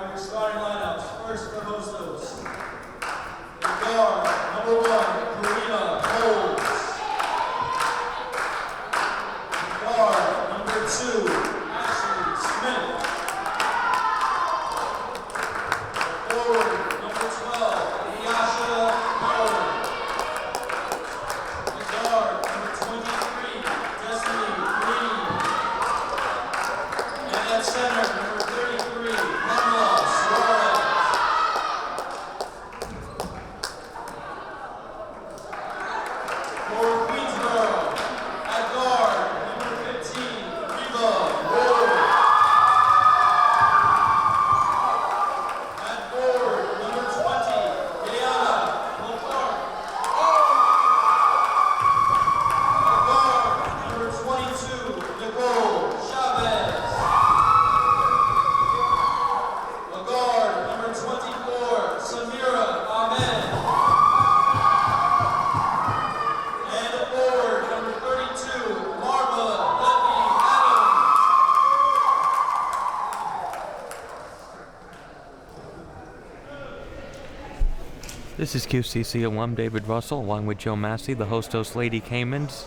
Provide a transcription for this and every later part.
your starting lineups. First for Hostos. In guard, number 1, Karina Coles. In guard, number 2, Ashley Smith. Forward, number 12, Yasha Howard. In guard, number 23, Destiny Green. And at center, number 33, Pamela Suarez. For Queensboro, at guard, number 15, Reva Ward. At forward, number 20, Ileana Lafargue. At guard, number 22, Nicole Chavez. A guard, number 24, Samira Ahmed. And a forward, number 32, Marva Levy Adams. This is QCC alum David Russell, along with Joe Massey, the Hostos Lady Caymans,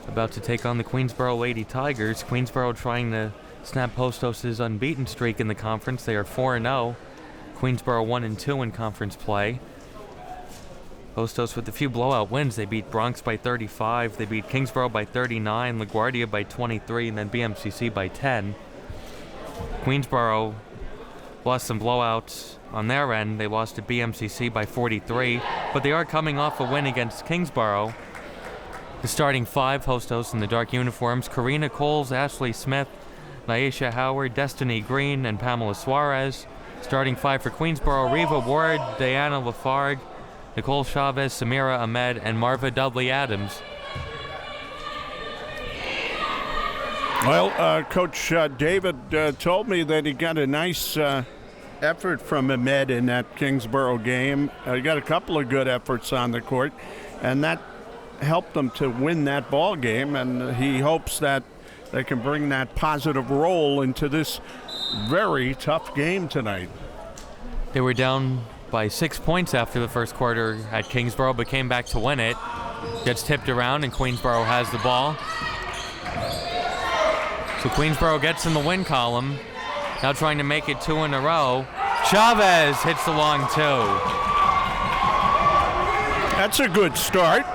about to take on the Queensboro Lady Tigers. Queensboro trying to snap Hostos' unbeaten streak in the conference. They are 4-0. Queensboro 1-2 in conference play. Hostos with a few blowout wins. They beat Bronx by 35. They beat Kingsboro by 39, LaGuardia by 23, and then BMCC by 10. Queensboro lost some blowouts on their end. They lost to BMCC by 43, but they are coming off a win against Kingsboro. The starting 5 Hostos in the dark uniforms: Karina Coles, Ashley Smith, Nyesha Howard, Destiny Green, and Pamela Suarez. Starting 5 for Queensboro: Reva Ward, Diana Lafargue, Nicole Chavez, Samira Ahmed, and Marva Dudley Adams. Well, Coach David told me that he got a nice effort from Ahmed in that Kingsboro game. He got a couple of good efforts on the court, and that helped them to win that ball game, and he hopes that they can bring that positive role into this very tough game tonight. They were down by 6 points after the first quarter at Kingsboro, but came back to win it. Gets tipped around, and Queensboro has the ball. So Queensboro gets in the win column, now trying to make it 2 in a row. Chavez hits the long 2. That's a good start.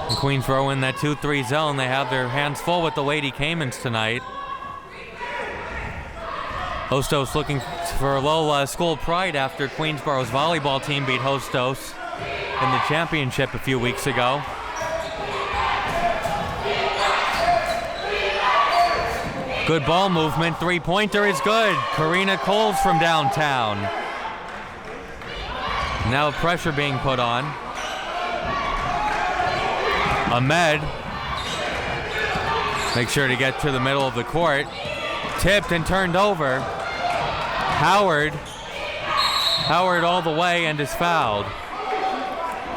And Queensboro in that 2-3 zone. They have their hands full with the Lady Caymans tonight. Hostos looking for a little school pride after Queensboro's volleyball team beat Hostos in the championship a few weeks ago. Good ball movement. Three-pointer is good. Karina Coles from downtown. Now pressure being put on. Ahmed. Make sure to get to the middle of the court. Tipped and turned over. Howard all the way and is fouled.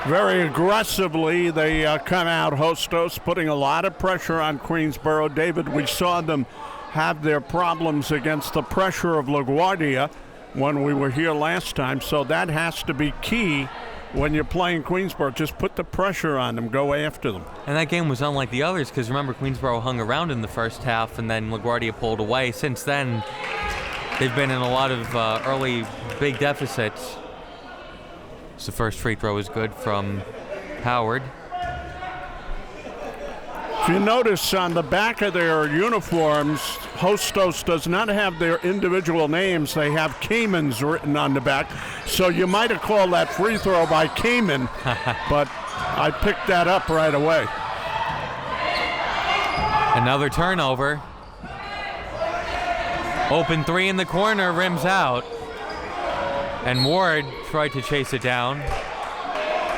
Very aggressively, they come out, Hostos, putting a lot of pressure on Queensboro. David, we saw them have their problems against the pressure of LaGuardia when we were here last time, so that has to be key when you're playing Queensboro. Just put the pressure on them, go after them. And that game was unlike the others because remember, Queensboro hung around in the first half and then LaGuardia pulled away. Since then, they've been in a lot of early big deficits. So the first free throw is good from Howard. If you notice on the back of their uniforms, Hostos does not have their individual names. They have Caymans written on the back. So you might have called that free throw by Cayman, but I picked that up right away. Another turnover. Open 3 in the corner, rims out. And Ward tried to chase it down.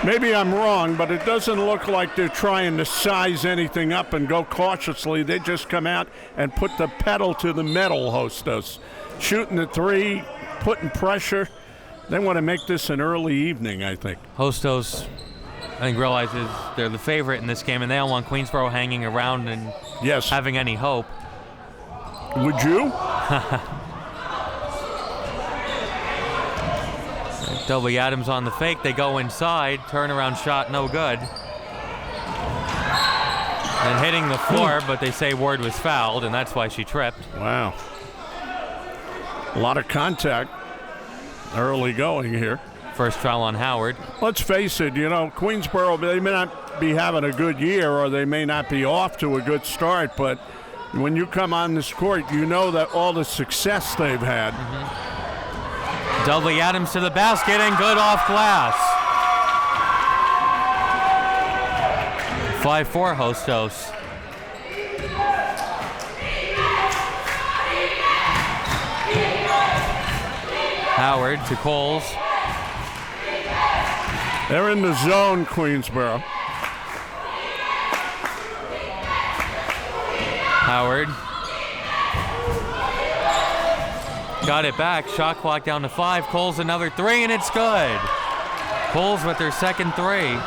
Maybe I'm wrong, but it doesn't look like they're trying to size anything up and go cautiously. They just come out and put the pedal to the metal, Hostos. Shooting the 3, putting pressure. They want to make this an early evening, I think. Hostos, I think, realizes they're the favorite in this game, and they don't want Queensboro hanging around and yes, having any hope. Would you? Dudley Adams on the fake. They go inside. Turnaround shot, no good. And hitting the floor, but they say Ward was fouled, and that's why she tripped. Wow. A lot of contact early going here. First foul on Howard. Let's face it, Queensboro, they may not be having a good year or they may not be off to a good start, but when you come on this court, you know that all the success they've had. Dudley Adams to the basket and good off glass. 5-4 Hostos. Howard to Coles. They're in the zone, Queensboro. Howard. Got it back. Shot clock down to 5. Coles another 3, and it's good. Coles with her second 3.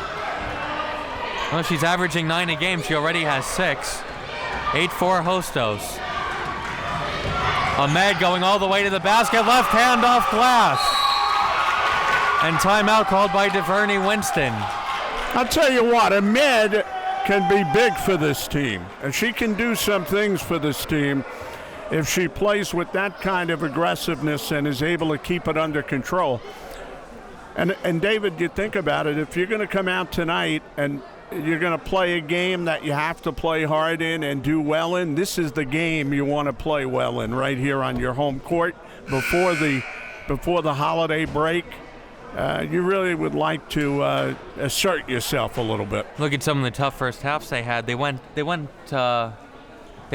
Well, she's averaging 9 a game. She already has 6. 8-4 Hostos. Ahmed going all the way to the basket. Left hand off glass. And timeout called by DeVerney Winston. I'll tell you what, Ahmed can be big for this team. And she can do some things for this team if she plays with that kind of aggressiveness and is able to keep it under control. And David, you think about it, if you're going to come out tonight and you're going to play a game that you have to play hard in and do well in, this is the game you want to play well in right here on your home court before the holiday break. You really would like to assert yourself a little bit. Look at some of the tough first halves they had. They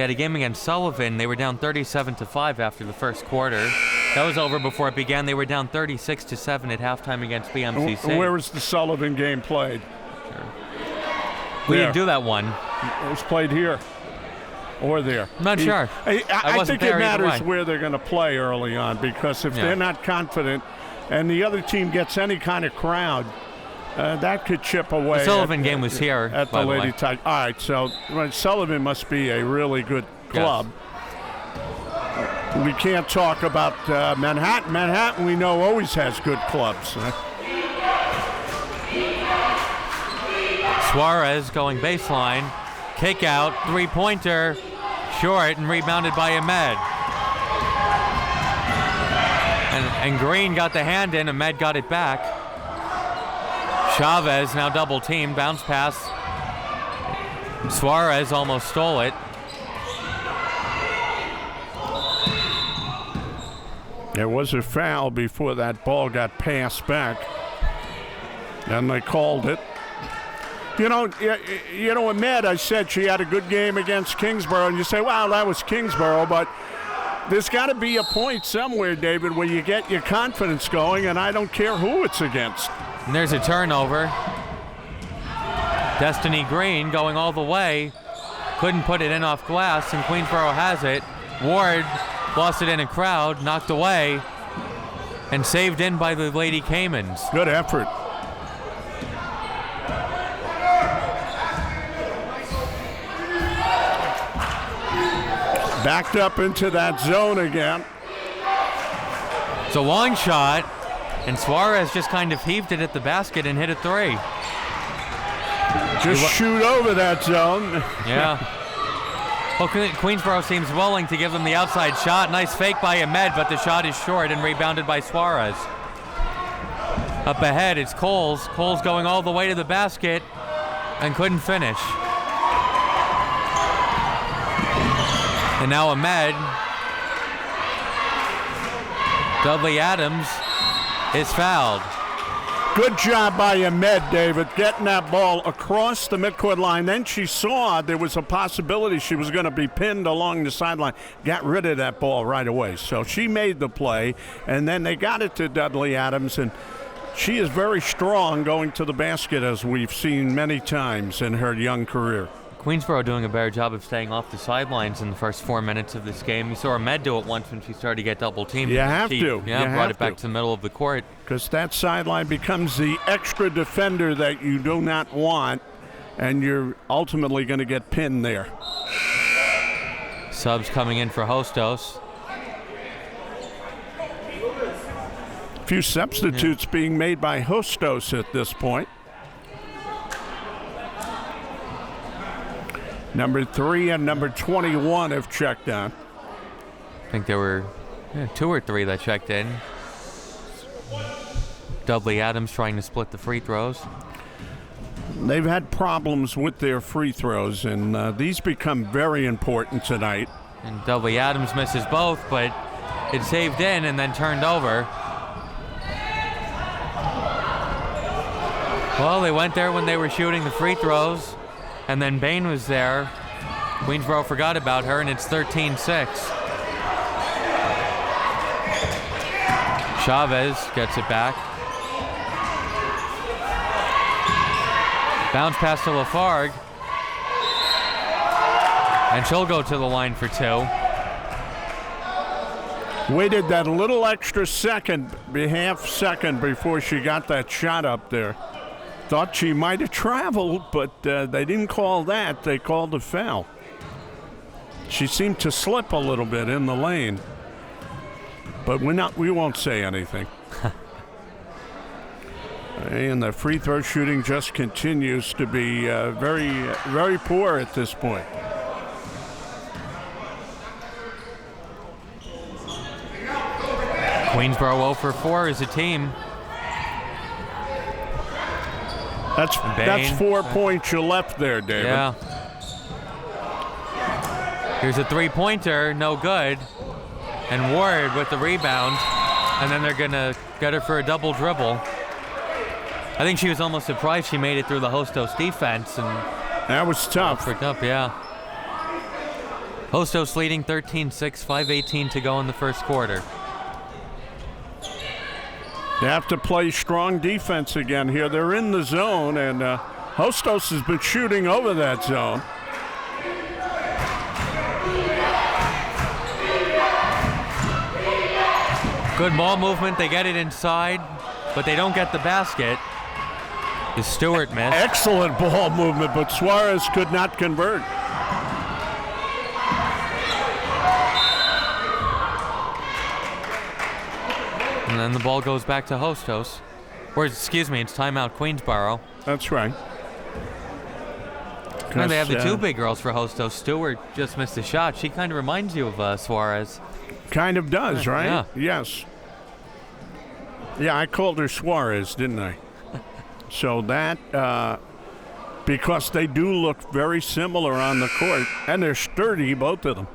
had a game against Sullivan. They were down 37-5 after the first quarter. That was over before it began. They were down 36-7 at halftime against BMCC. Where was the Sullivan game played? We didn't do that one. It was played here or there. I'm not sure. I think it matters where they're going to play early on, because if they're not confident and the other team gets any kind of crowd, that could chip away. The Sullivan game was here at the Lady Tigers. All right, so Sullivan must be a really good club. Yes. We can't talk about Manhattan. Manhattan, we know, always has good clubs. Suarez going baseline, kick out, 3-pointer, short, and rebounded by Ahmed. And Green got the hand in, Ahmed got it back. Chavez now double teamed, bounce pass. Suarez almost stole it. There was a foul before that ball got passed back, and they called it. Ahmed, I said she had a good game against Kingsborough, and you say, wow, that was Kingsborough, but there's got to be a point somewhere, David, where you get your confidence going, and I don't care who it's against. And there's a turnover. Destiny Green going all the way. Couldn't put it in off glass, and Queensboro has it. Ward lost it in a crowd, knocked away, and saved in by the Lady Caymans. Good effort. Backed up into that zone again. It's a long shot, and Suarez just kind of heaved it at the basket and hit a 3. Just shoot over that zone. Yeah. Well, Queensboro seems willing to give them the outside shot. Nice fake by Ahmed, but the shot is short and rebounded by Suarez. Up ahead, it's Coles. Coles going all the way to the basket and couldn't finish. And now Ahmed. Dudley Adams is fouled. Good job by Ahmed, David, getting that ball across the midcourt line. Then she saw there was a possibility she was going to be pinned along the sideline. Got rid of that ball right away. So she made the play, and then they got it to Dudley Adams, and she is very strong going to the basket, as we've seen many times in her young career. Queensboro doing a better job of staying off the sidelines in the first 4 minutes of this game. You saw Ahmed do it once when she started to get double teamed. You have to. Yeah, brought it back to the middle of the court. Because that sideline becomes the extra defender that you do not want, and you're ultimately going to get pinned there. Subs coming in for Hostos. few substitutes being made by Hostos at this point. Number 3 and number 21 have checked out. I think there were 2 or 3 that checked in. Dudley Adams trying to split the free throws. They've had problems with their free throws, and these become very important tonight. And Dudley Adams misses both, but it's saved in and then turned over. Well, they went there when they were shooting the free throws, and then Bain was there. Queensboro forgot about her, and it's 13-6. Chavez gets it back. Bounce pass to Lafargue. And she'll go to the line for 2. Waited that little extra second, half second, before she got that shot up there. Thought she might have traveled, but they didn't call that. They called a foul. She seemed to slip a little bit in the lane. But we won't say anything. And the free throw shooting just continues to be very, very poor at this point. Queensboro 0 for 4 as a team. That's 4 points you left there, David. Yeah. Here's a three-pointer, no good. And Ward with the rebound. And then they're going to get her for a double dribble. I think she was almost surprised she made it through the Hostos defense. And that was tough. Yeah. Hostos leading 13-6, 5:18 to go in the first quarter. They have to play strong defense again here. They're in the zone, and Hostos has been shooting over that zone. Good ball movement. They get it inside, but they don't get the basket. The Stewart missed. Excellent ball movement, but Suarez could not convert. And then the ball goes back to Hostos. Or, excuse me, it's timeout Queensboro. That's right. And they have the 2 big girls for Hostos. Stewart just missed a shot. She kind of reminds you of Suarez. Kind of does, right? Yeah. Yes. Yeah, I called her Suarez, didn't I? So that, because they do look very similar on the court, and they're sturdy, both of them.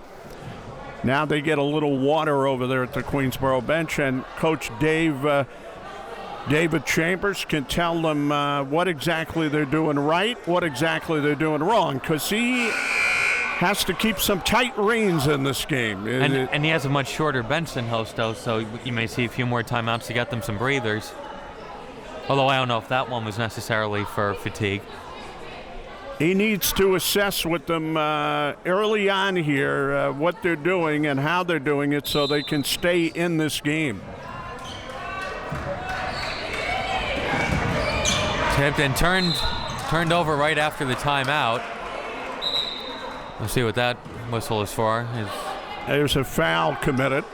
Now they get a little water over there at the Queensboro bench, and Coach David Chambers can tell them what exactly they're doing right, what exactly they're doing wrong, because he has to keep some tight reins in this game. And he has a much shorter bench than Hostos, so you may see a few more timeouts to get them some breathers. Although I don't know if that one was necessarily for fatigue. He needs to assess with them early on here what they're doing and how they're doing it so they can stay in this game. Tipped and turned over right after the timeout. We'll see what that whistle is for. There's a foul committed.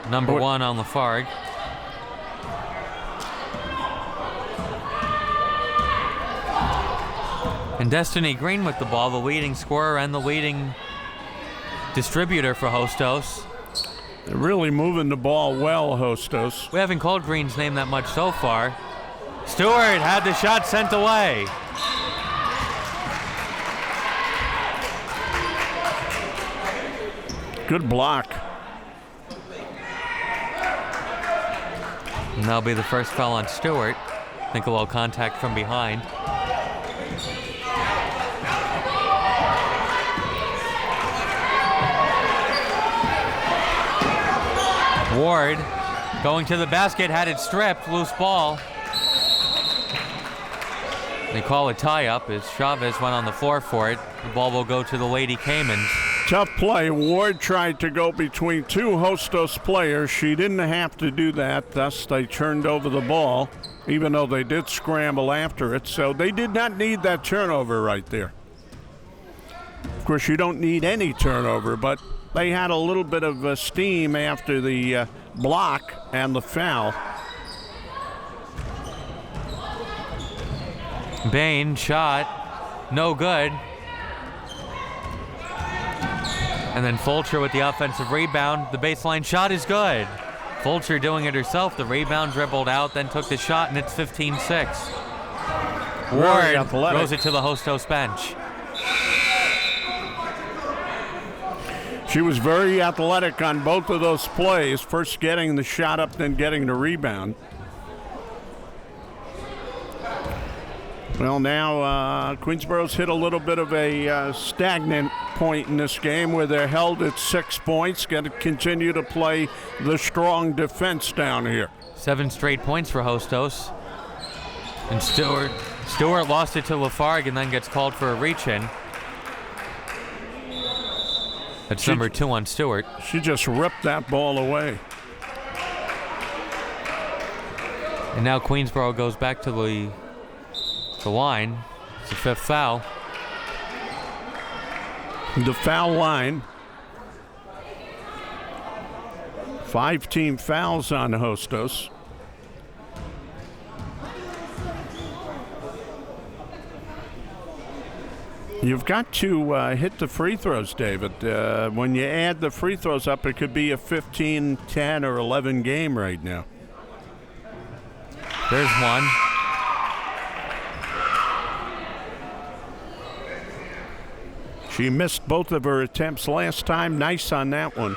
Number 1 on Lafargue. And Destiny Green with the ball, the leading scorer and the leading distributor for Hostos. They're really moving the ball well, Hostos. We haven't called Green's name that much so far. Stewart had the shot sent away. Good block. And that'll be the first foul on Stewart. I think a little contact from behind. Ward going to the basket, had it stripped, loose ball. They call a tie-up as Chavez went on the floor for it. The ball will go to the Lady Caymans. Tough play. Ward tried to go between 2 Hostos players. She didn't have to do that, thus they turned over the ball, even though they did scramble after it. So they did not need that turnover right there. Of course, you don't need any turnover, but they had a little bit of steam after the block and the foul. Bain shot, no good. And then Fulcher with the offensive rebound. The baseline shot is good. Fulcher doing it herself. The rebound dribbled out, then took the shot, and it's 15-6. Ward throws it to the Hostos bench. She was very athletic on both of those plays, first getting the shot up, then getting the rebound. Well, now Queensborough's hit a little bit of a stagnant point in this game where they're held at 6 points. Got to continue to play the strong defense down here. 7 straight points for Hostos. And Stewart lost it to Lafargue and then gets called for a reach-in. That's number 2 on Stewart. She just ripped that ball away. And now Queensborough goes back to the line. It's the 5th foul. The foul line. 5 team fouls on Hostos. You've got to hit the free throws, David. When you add the free throws up, it could be a 15, 10, or 11 game right now. There's one. She missed both of her attempts last time. Nice on that one.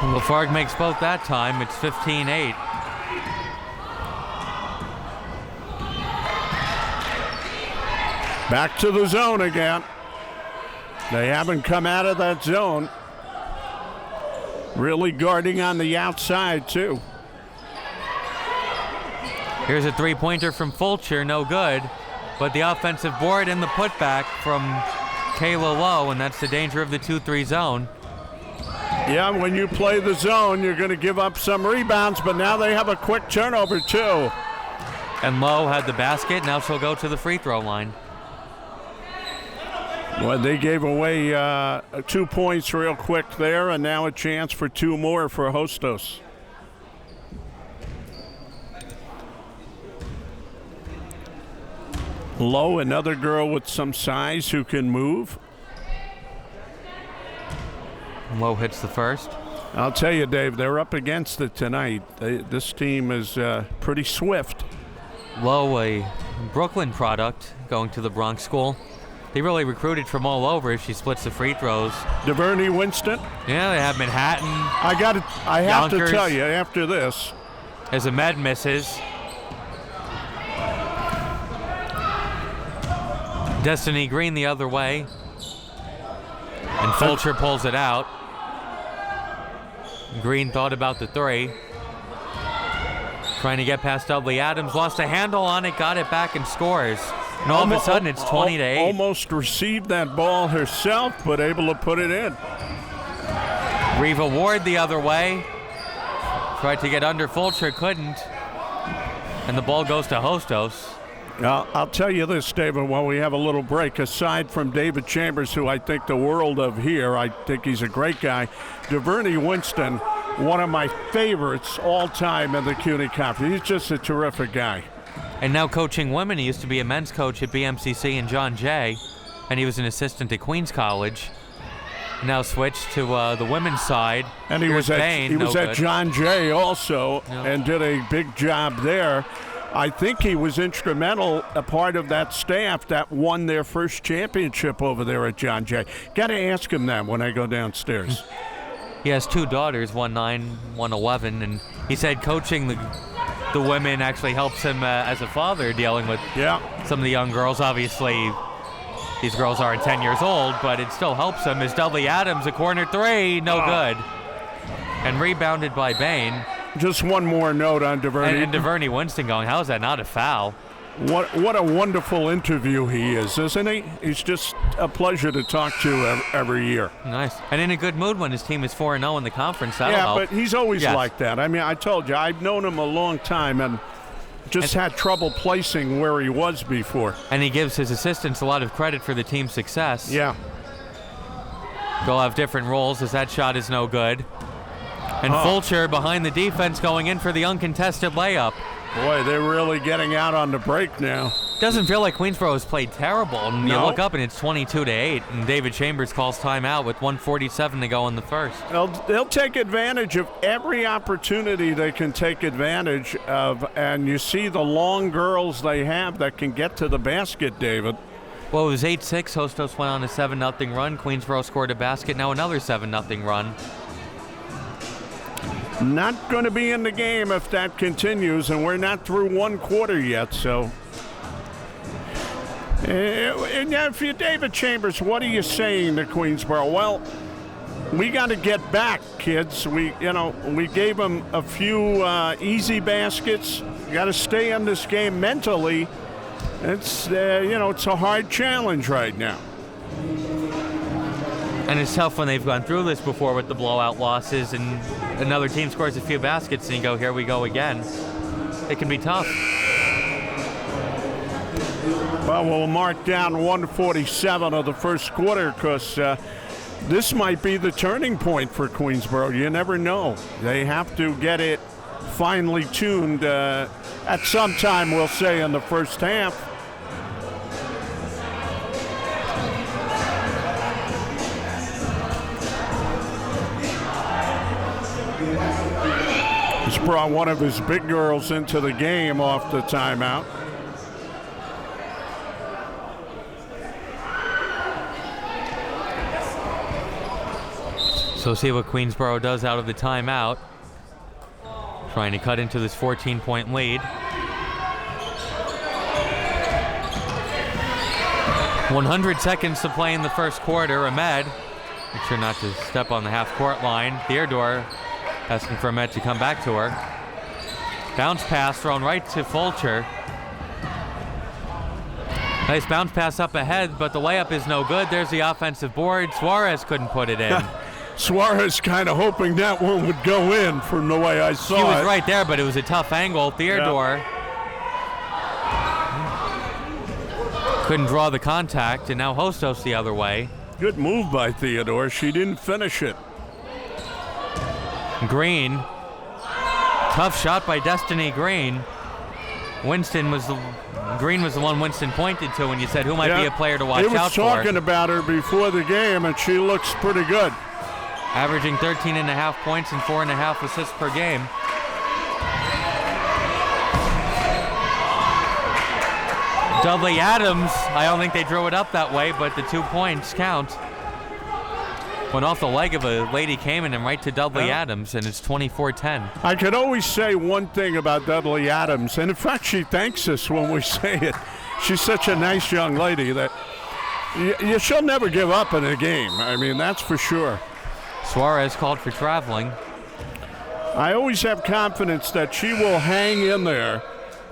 Lafargue makes both that time. It's 15-8. Back to the zone again. They haven't come out of that zone. Really guarding on the outside, too. Here's a three-pointer from Fulcher, no good. But the offensive board and the putback from Kayla Lowe, and that's the danger of the 2-3 zone. Yeah, when you play the zone, you're going to give up some rebounds, but now they have a quick turnover, too. And Lowe had the basket. Now she'll go to the free throw line. Well, they gave away 2 points real quick there, and now a chance for 2 more for Hostos. Lowe, another girl with some size who can move. Lowe hits the first. I'll tell you, Dave, they're up against it tonight. This team is pretty swift. Lowe, a Brooklyn product, going to the Bronx school. They really recruited from all over if she splits the free throws. DeVerney Winston. Yeah, they have Manhattan. I have to tell you, after this. As Ahmed misses. Destiny Green the other way. And Fulcher pulls it out. Green thought about the 3. Trying to get past Dudley Adams. Lost a handle on it, got it back and scores. And all of a sudden it's 20-8. Almost received that ball herself, but able to put it in. Reva Ward the other way. Tried to get under Fulcher, couldn't. And the ball goes to Hostos. I'll tell you this, David, while we have a little break, aside from David Chambers, who I think the world of here, I think he's a great guy, DeVerney Winston, one of my favorites all time in the CUNY Conference. He's just a terrific guy. And now coaching women. He used to be a men's coach at BMCC and John Jay, and he was an assistant at Queens College. Now switched to the women's side. And he was at John Jay also, Yep. and did a big job there. I think he was instrumental, a part of that staff that won their first championship over there at John Jay. Got to ask him that when I go downstairs. He has 2 daughters, one 9, one 11, and he said coaching the women actually helps him as a father dealing with some of the young girls. Obviously, these girls aren't 10 years old, but it still helps him. As Dudley Adams, a corner 3, no good. And rebounded by Bain. Just one more note on DeVerney. And DeVerney Winston going, how is that not a foul? What a wonderful interview he is, isn't he? He's just a pleasure to talk to every year. Nice. And in a good mood when his team is 4-0 in the conference. That'll help. But he's always like that. I mean, I told you, I've known him a long time and just had trouble placing where he was before. And he gives his assistants a lot of credit for the team's success. Yeah. They'll have different roles as that shot is no good. And Fulcher behind the defense going in for the uncontested layup. Boy, they're really getting out on the break now. Doesn't feel like Queensboro has played terrible. And you look up and it's 22-8, and David Chambers calls timeout with 1:47 to go in the first. They'll take advantage of every opportunity they can take advantage of, and you see the long girls they have that can get to the basket, David. Well, it was 8-6. Hostos went on a 7-0 run. Queensboro scored a basket. Now another 7-0 run. Not going to be in the game if that continues, and we're not through one quarter yet, so. And if you're David Chambers, what are you saying to Queensboro? Well, we got to get back, kids. We gave them a few easy baskets. Got to stay in this game mentally. It's it's a hard challenge right now. And it's tough when they've gone through this before with the blowout losses and another team scores a few baskets and you go, here we go again. It can be tough. Well, we'll mark down 147 of the first quarter because this might be the turning point for Queensboro. You never know. They have to get it finely tuned at some time, we'll say, in the first half. He's brought one of his big girls into the game off the timeout. So see what Queensboro does out of the timeout. Trying to cut into this 14-point lead. 100 seconds to play in the first quarter. Ahmed, make sure not to step on the half-court line. Theodore asking for Ahmed to come back to her. Bounce pass thrown right to Fulcher. Nice bounce pass up ahead, but the layup is no good. There's the offensive board. Suarez couldn't put it in. Suarez kind of hoping that one would go in from the way I saw it. He was right there, but it was a tough angle. Theodore couldn't draw the contact, and now Hostos the other way. Good move by Theodore. She didn't finish it. Green. Tough shot by Destiny Green. Green was the one Winston pointed to when you said who might be a player to watch out for. He was talking about her before the game, and she looks pretty good. Averaging 13.5 points and 4.5 assists per game. Dudley Adams, I don't think they drew it up that way, but the 2 points count. Went off the leg of a Lady Cayman and right to Dudley Adams, and it's 24-10. I could always say one thing about Dudley Adams, and in fact she thanks us when we say it. She's such a nice young lady that she'll never give up in a game. I mean, that's for sure. Suarez called for traveling. I always have confidence that she will hang in there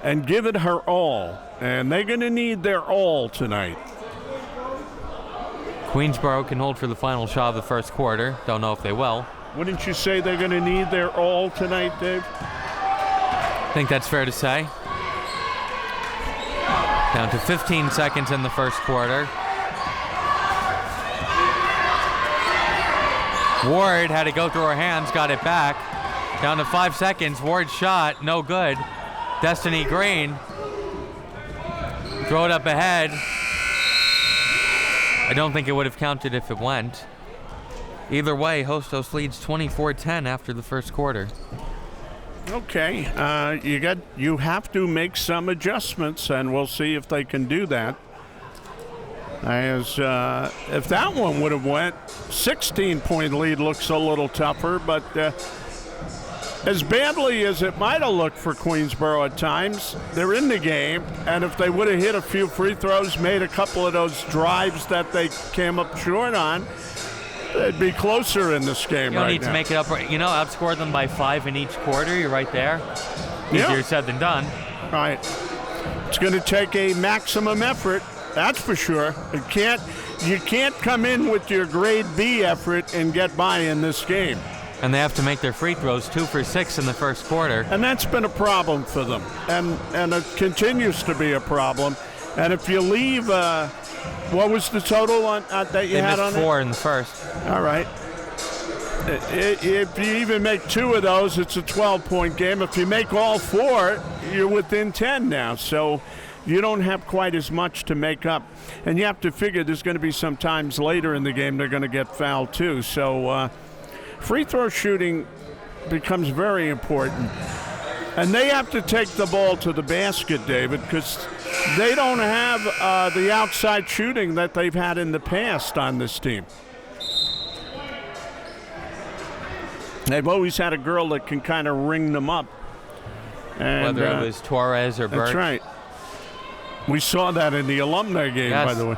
and give it her all, and they're going to need their all tonight. Queensboro can hold for the final shot of the first quarter. Don't know if they will. Wouldn't you say they're going to need their all tonight, Dave? I think that's fair to say. Down to 15 seconds in the first quarter. Ward had to go through her hands, got it back. Down to 5 seconds. Ward's shot, no good. Destiny Green. Throw it up ahead. I don't think it would have counted if it went. Either way, Hostos leads 24-10 after the first quarter. Okay, you have to make some adjustments, and we'll see if they can do that. As if that one would have went, 16-point lead looks a little tougher, but as badly as it might have looked for Queensboro at times, they're in the game, and if they would have hit a few free throws, made a couple of those drives that they came up short on, they'd be closer in this game right now. You don't need to make it up. Outscore them by 5 in each quarter. You're right there. Easier said than done. Right. It's going to take a maximum effort. That's for sure. You can't come in with your grade B effort and get by in this game. And they have to make their free throws 2 for 6 in the first quarter. And that's been a problem for them. And it continues to be a problem. And if you leave What was the total on that you They had missed on 4 in the first. it? All right. If you even make 2 of those, it's a 12-point game. If you make all 4, you're within 10 now. So you don't have quite as much to make up. And you have to figure there's going to be some times later in the game they're going to get fouled too. So free throw shooting becomes very important. And they have to take the ball to the basket, David, because they don't have the outside shooting that they've had in the past on this team. They've always had a girl that can kind of ring them up. And, Whether it was Torres or Birch. that's right. We saw that in the alumni game, Yes. by the way.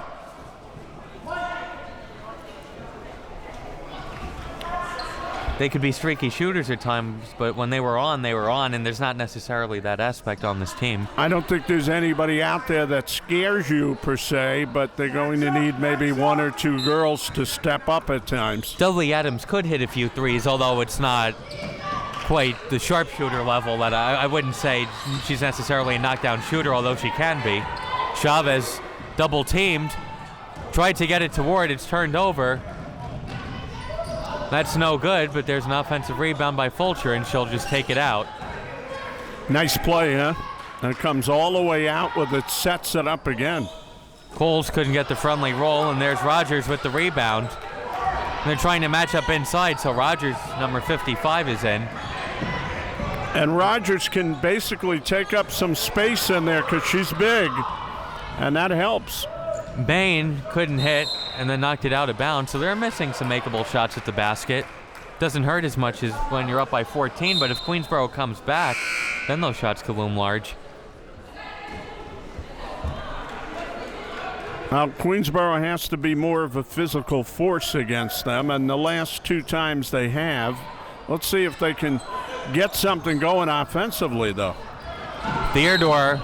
They could be streaky shooters at times, but when they were on, and there's not necessarily that aspect on this team. I don't think there's anybody out there that scares you per se, but they're going to need maybe 1 or 2 girls to step up at times. Dudley Adams could hit a few threes, although it's not quite the sharpshooter level that I wouldn't say she's necessarily a knockdown shooter, although she can be. Chavez double teamed, tried to get it to Ward, it's turned over. That's no good, but there's an offensive rebound by Fulcher, and she'll just take it out. Nice play, huh? And it comes all the way out with it, sets it up again. Coles couldn't get the friendly roll, and there's Rogers with the rebound. And they're trying to match up inside, so Rogers, number 55, is in. And Rogers can basically take up some space in there because she's big, and that helps. Bain couldn't hit and then knocked it out of bounds, so they're missing some makeable shots at the basket. Doesn't hurt as much as when you're up by 14, but if Queensboro comes back, then those shots could loom large. Well, Queensboro has to be more of a physical force against them, and the last 2 times they have. Let's see if they can get something going offensively, though. Theodore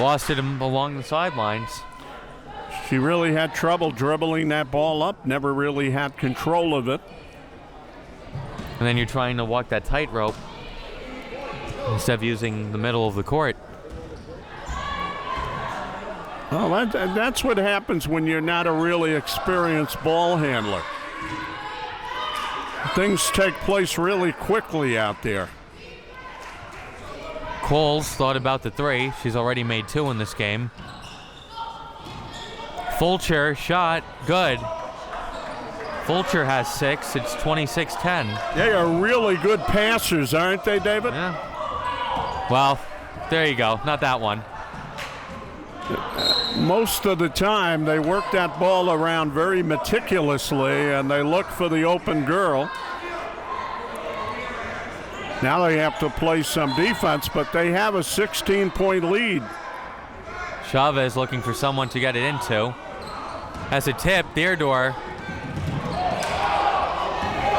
lost it along the sidelines. She really had trouble dribbling that ball up, never really had control of it. And then you're trying to walk that tightrope instead of using the middle of the court. Well, that's what happens when you're not a really experienced ball handler. Things take place really quickly out there. Coles thought about the 3. She's already made 2 in this game. Fulcher shot, good. Fulcher has 6. It's 26-10. They are really good passers, aren't they, David? Yeah. Well, there you go. Not that one. Most of the time, they work that ball around very meticulously, and they look for the open girl. Now they have to play some defense, but they have a 16-point lead. Chavez looking for someone to get it into. Has a tip, Theodore.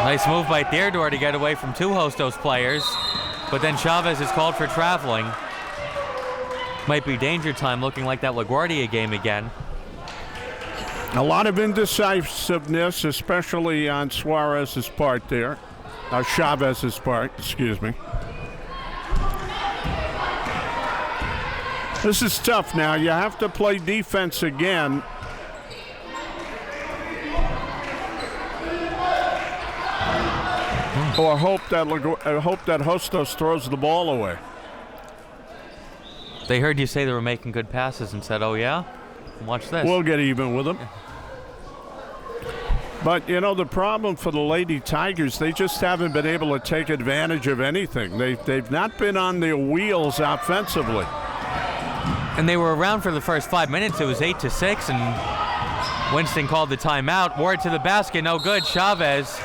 Nice move by Theodore to get away from 2 Hostos players, but then Chavez is called for traveling. Might be danger time, looking like that LaGuardia game again. A lot of indecisiveness, especially on Suarez's part there. Chavez's part, excuse me. This is tough now. You have to play defense again. Or hope that Hostos throws the ball away. They heard you say they were making good passes and said, oh yeah? Watch this. We'll get even with them. But, you know, the problem for the Lady Tigers, they just haven't been able to take advantage of anything. They've not been on their wheels offensively. And they were around for the first 5 minutes. It was 8-6, and Winston called the timeout. Ward to the basket, no good. Chavez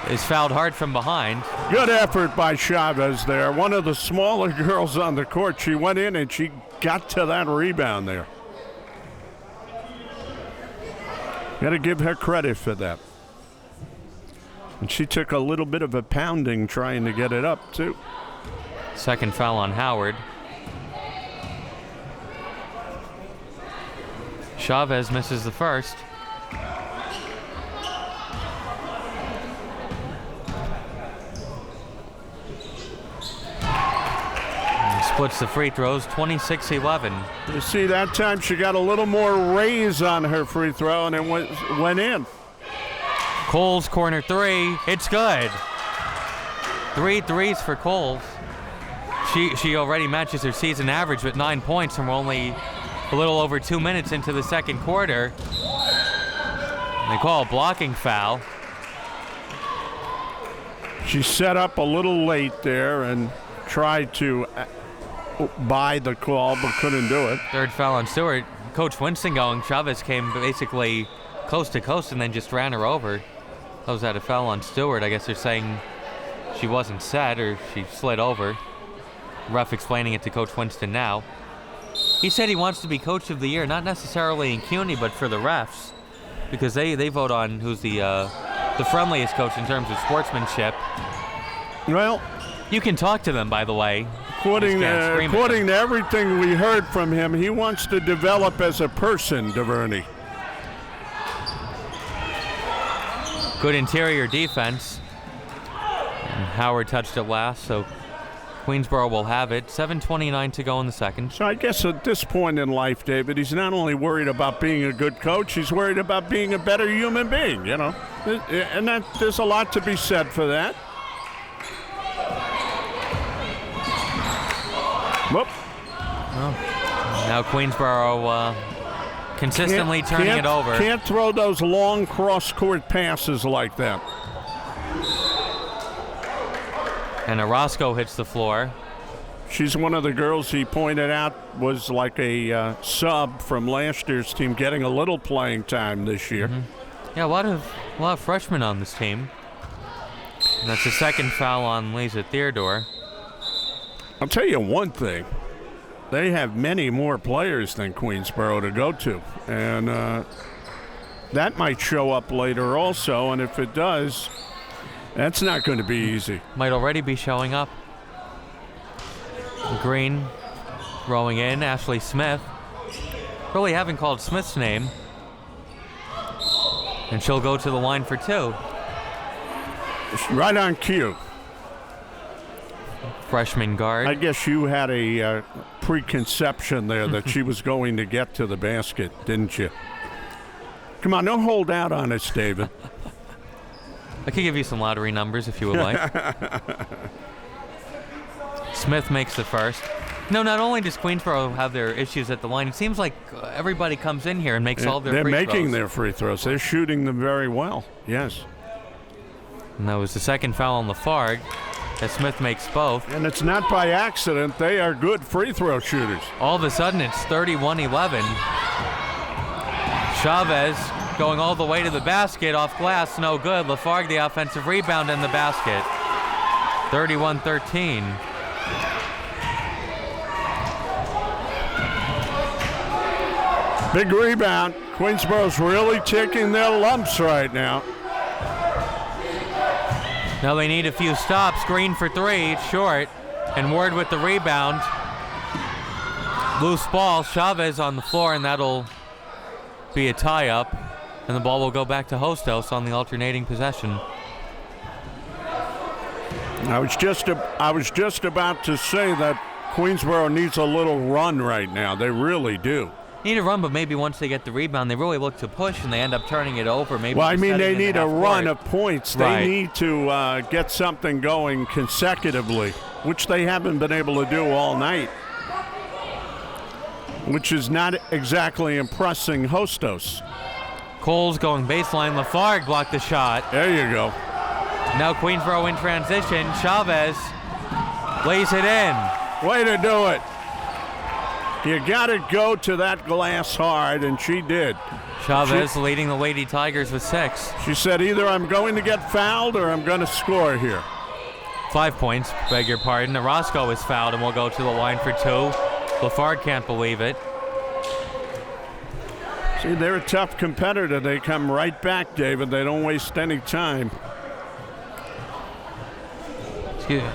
is fouled hard from behind. Good effort by Chavez there. One of the smaller girls on the court. She went in and she got to that rebound there. Got to give her credit for that. And she took a little bit of a pounding trying to get it up, too. Second foul on Howard. Chavez misses the first. splits the free throws, 26-11. You see, that time she got a little more raise on her free throw, and it went in. Coles corner three, it's good. 3 threes for Coles. She already matches her season average with 9 points, and we're only a little over 2 minutes into the second quarter. They call a blocking foul. She set up a little late there and tried to buy the call, but couldn't do it. Third foul on Stewart. Coach Winston going, Chavez came basically coast to coast and then just ran her over. That was at a foul on Stewart. I guess they're saying she wasn't set or she slid over. Ref explaining it to Coach Winston now. He said he wants to be Coach of the Year, not necessarily in CUNY, but for the refs, because they vote on who's the friendliest coach in terms of sportsmanship. Well, you can talk to them, by the way. According to everything we heard from him, he wants to develop as a person, DuVernay. Good interior defense. And Howard touched it last, so Queensboro will have it. 7:29 to go in the second. So I guess at this point in life, David, he's not only worried about being a good coach, he's worried about being a better human being, you know. And there's a lot to be said for that. Whoop. Well, now Queensboro consistently turning it over. Can't throw those long cross-court passes like that. And Orozco hits the floor. She's one of the girls he pointed out was like a sub from last year's team, getting a little playing time this year. Mm-hmm. Yeah, a lot of freshmen on this team. And that's the second foul on Lisa Theodore. I'll tell you one thing. They have many more players than Queensboro to go to. And that might show up later also. And if it does, that's not going to be easy. Might already be showing up. Green throwing in. Ashley Smith. Really haven't called Smith's name. And she'll go to the line for two. Right on cue. Freshman guard. I guess you had a preconception there that she was going to get to the basket, didn't you? Come on, don't hold out on us, David. I could give you some lottery numbers if you would like. Smith makes the first. No, not only does Queensboro have their issues at the line, it seems like everybody comes in here and makes all their free throws. They're making their free throws. They're shooting them very well, yes. And that was the second foul on Lafargue, as Smith makes both. And it's not by accident. They are good free throw shooters. All of a sudden, it's 31-11. Chavez going all the way to the basket, off glass, no good. Lafargue the offensive rebound in the basket. 31-13. Big rebound. Queensboro's really taking their lumps right now. Now they need a few stops. Green for three, it's short. And Ward with the rebound. Loose ball, Chavez on the floor, and that'll be a tie-up. And the ball will go back to Hostos on the alternating possession. I was just about to say that Queensboro needs a little run right now. They really do. Need a run, but maybe once they get the rebound, they really look to push, and they end up turning it over. Maybe. Well, I mean, they need a run of points. Right. They need to get something going consecutively, which they haven't been able to do all night, which is not exactly impressing Hostos. Coles going baseline. Lafargue blocked the shot. There you go. Now Queensboro in transition. Chavez lays it in. Way to do it. You got to go to that glass hard, and she did. Chavez leading the Lady Tigers with 6. She said, either I'm going to get fouled or I'm going to score here. 5 points, beg your pardon. Orozco is fouled and will go to the line for 2. Lafargue can't believe it. See, they're a tough competitor. They come right back, David. They don't waste any time. Excuse me.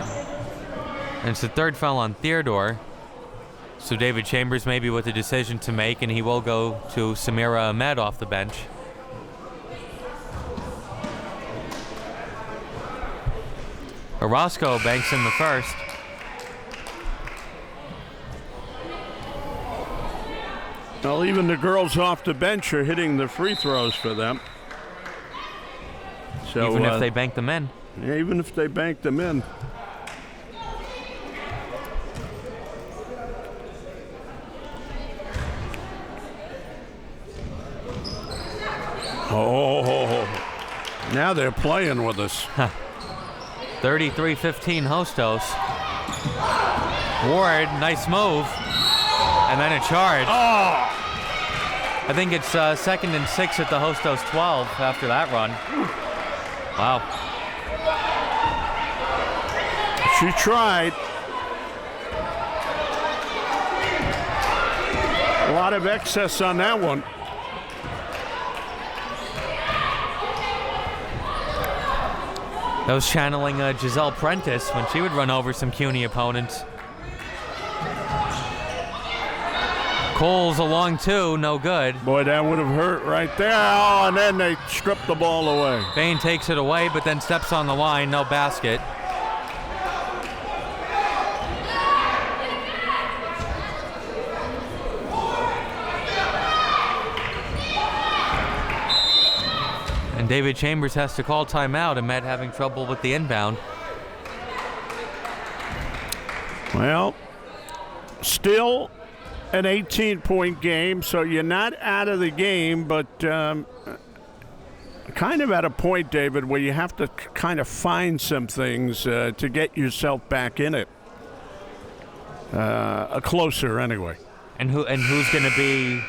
And it's the third foul on Theodore. So David Chambers maybe with a decision to make, and he will go to Samira Ahmed off the bench. Orozco banks in the first. Well, even the girls off the bench are hitting the free throws for them. So, Even if they bank them in. yeah, even if they bank them in. Oh, now they're playing with us. 33-15 Hostos. Ward, nice move. And then a charge. Oh! I think it's 2nd and 6 at the Hostos 12 after that run. Wow. She tried. A lot of excess on that one. That was channeling Giselle Prentice when she would run over some CUNY opponents. Coles along two, no good. Boy, that would have hurt right there. Oh, and then they stripped the ball away. Bain takes it away, but then steps on the line, no basket. And David Chambers has to call timeout. Ahmed having trouble with the inbound. Well, still an 18-point game, so you're not out of the game, but kind of at a point, David, where you have to kind of find some things to get yourself back in it. Closer, anyway. And who's going to be?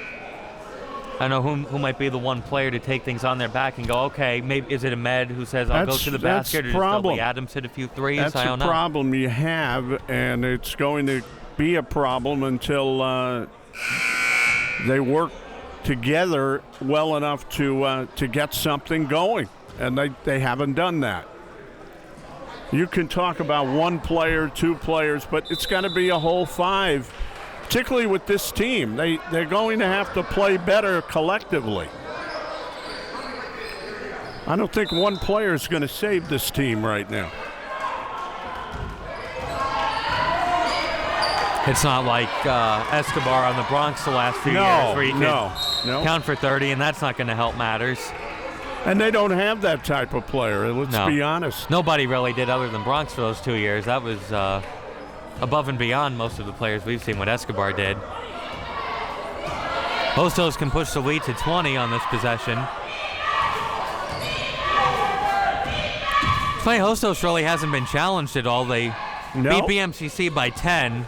I don't know who might be the one player to take things on their back and go, okay, maybe is it Ahmed who says I'll go to the basket, or does Dudley Adams hit a few threes? That's I don't a know. problem you have, and it's going to be a problem until they work together well enough to get something going, and they haven't done that. You can talk about one player, two players, but it's got to be a whole five. Particularly with this team, they're going to have to play better collectively. I don't think one player is going to save this team right now. It's not like Escobar on the Bronx the last few years where you can count for 30, and that's not going to help matters. And they don't have that type of player, let's be honest. Nobody really did other than Bronx for those 2 years. That was above and beyond most of the players we've seen what Escobar did. Hostos can push the lead to 20 on this possession. Clay Hostos really hasn't been challenged at all. They beat BMCC by 10.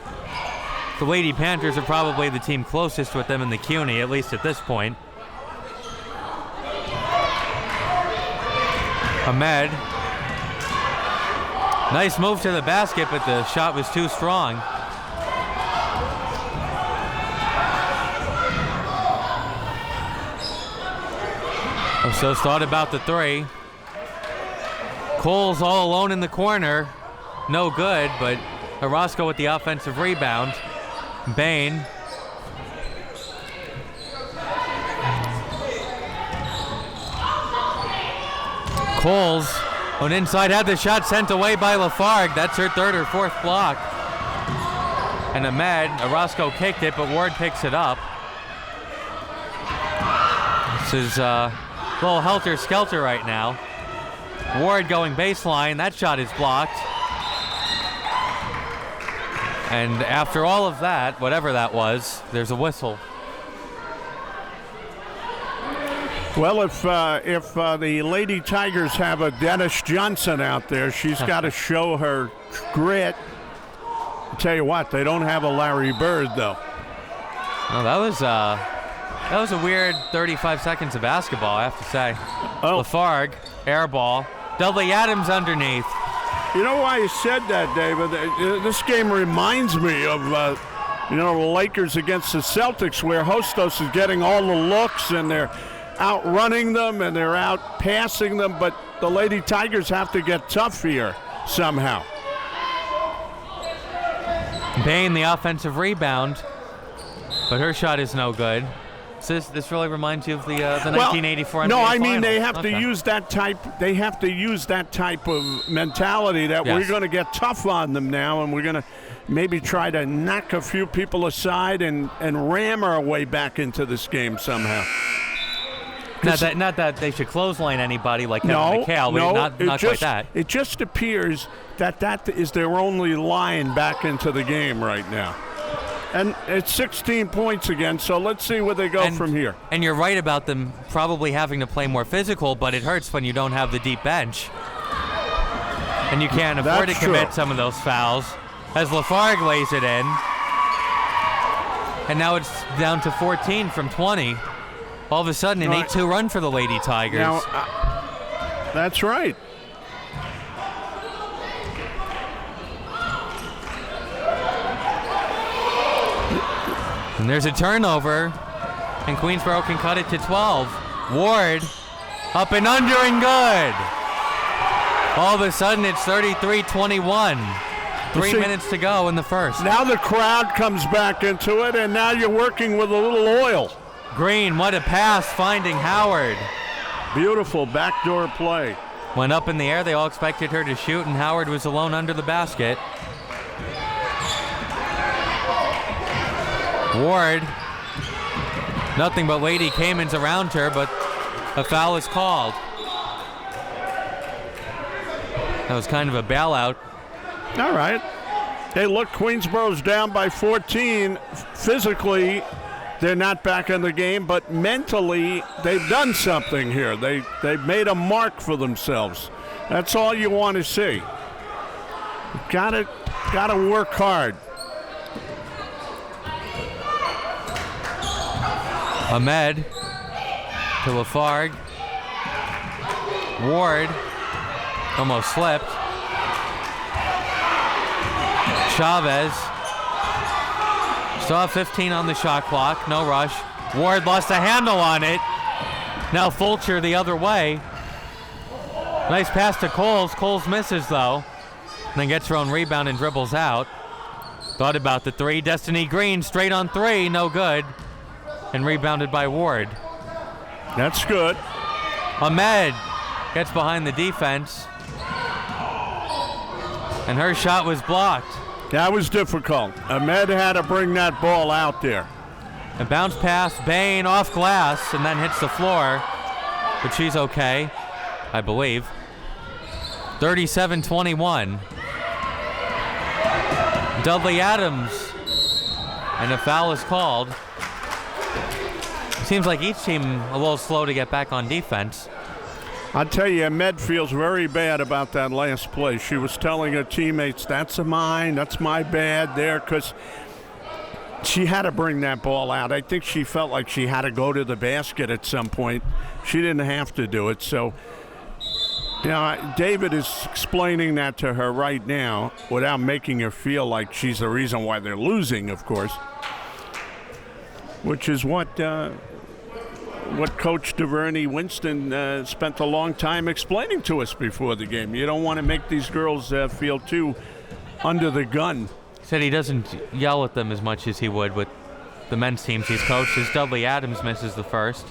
The Lady Panthers are probably the team closest with them in the CUNY, at least at this point. Ahmed. Nice move to the basket, but the shot was too strong. So thought about the three. Coles all alone in the corner. No good, but Orozco with the offensive rebound. Bain. Coles on inside, had the shot sent away by Lafargue. That's her third or fourth block. And Ahmed, Orozco kicked it, but Ward picks it up. This is a little helter-skelter right now. Ward going baseline, that shot is blocked. And after all of that, whatever that was, there's a whistle. Well, if the Lady Tigers have a Dennis Johnson out there, she's got to show her grit. I'll tell you what, they don't have a Larry Bird, though. Oh, that was a weird 35 seconds of basketball, I have to say. Oh. Lafargue, air ball. Dudley Adams underneath. You know why you said that, David? This game reminds me of, the Lakers against the Celtics, where Hostos is getting all the looks and they're outrunning them and they're out passing them, but the Lady Tigers have to get tough here somehow. Bain, the offensive rebound, but her shot is no good. So this really reminds you of the 1984 NBA No, I mean Finals. they have Okay. to use that type. They have to use that type of mentality that we're Yes. going to get tough on them now, and we're going to maybe try to knock a few people aside and ram our way back into this game somehow. Not that they should clothesline anybody like Kevin No, McHale, but no, not quite just, that. It just appears that is their only line back into the game right now. And it's 16 points again, so let's see where they go from here. And you're right about them probably having to play more physical, but it hurts when you don't have the deep bench. And you can't afford That's to commit true. some of those fouls. As Lafargue lays it in. And now it's down to 14 from 20. All of a sudden, an Right. 8-2 run for the Lady Tigers. Now, that's right. And there's a turnover, and Queensboro can cut it to 12. Ward up and under and good. All of a sudden, it's 33-21. 3 see- minutes to go in the first. Now the crowd comes back into it, and now you're working with a little oil. Green, what a pass, finding Howard. Beautiful backdoor play. Went up in the air, they all expected her to shoot, and Howard was alone under the basket. Ward, nothing but Lady Caymans around her, but a foul is called. That was kind of a bailout. All right. Hey, look, Queensboro's down by 14. Physically, they're not back in the game, but mentally, they've done something here. They've made a mark for themselves. That's all you want to see. Gotta work hard. Ahmed to Lafargue. Ward almost slipped. Chavez. Still have 15 on the shot clock. No rush. Ward lost a handle on it. Now Fulcher the other way. Nice pass to Coles. Coles misses though. Then gets her own rebound and dribbles out. Thought about the three. Destiny Green straight on three. No good. And rebounded by Ward. That's good. Ahmed gets behind the defense. And her shot was blocked. That was difficult. Ahmed had to bring that ball out there. A bounce pass, Bain off glass, and then hits the floor. But she's okay, I believe. 37-21. Dudley Adams. And a foul is called. Seems like each team a little slow to get back on defense. I'll tell you, Ahmed feels very bad about that last play. She was telling her teammates, that's mine, that's my bad there, because she had to bring that ball out. I think she felt like she had to go to the basket at some point. She didn't have to do it. So, you know, David is explaining that to her right now without making her feel like she's the reason why they're losing, of course, which is what Coach DeVerney Winston spent a long time explaining to us before the game. You don't want to make these girls feel too under the gun. Said he doesn't yell at them as much as he would with the men's teams he's coached, as Dudley Adams misses the first.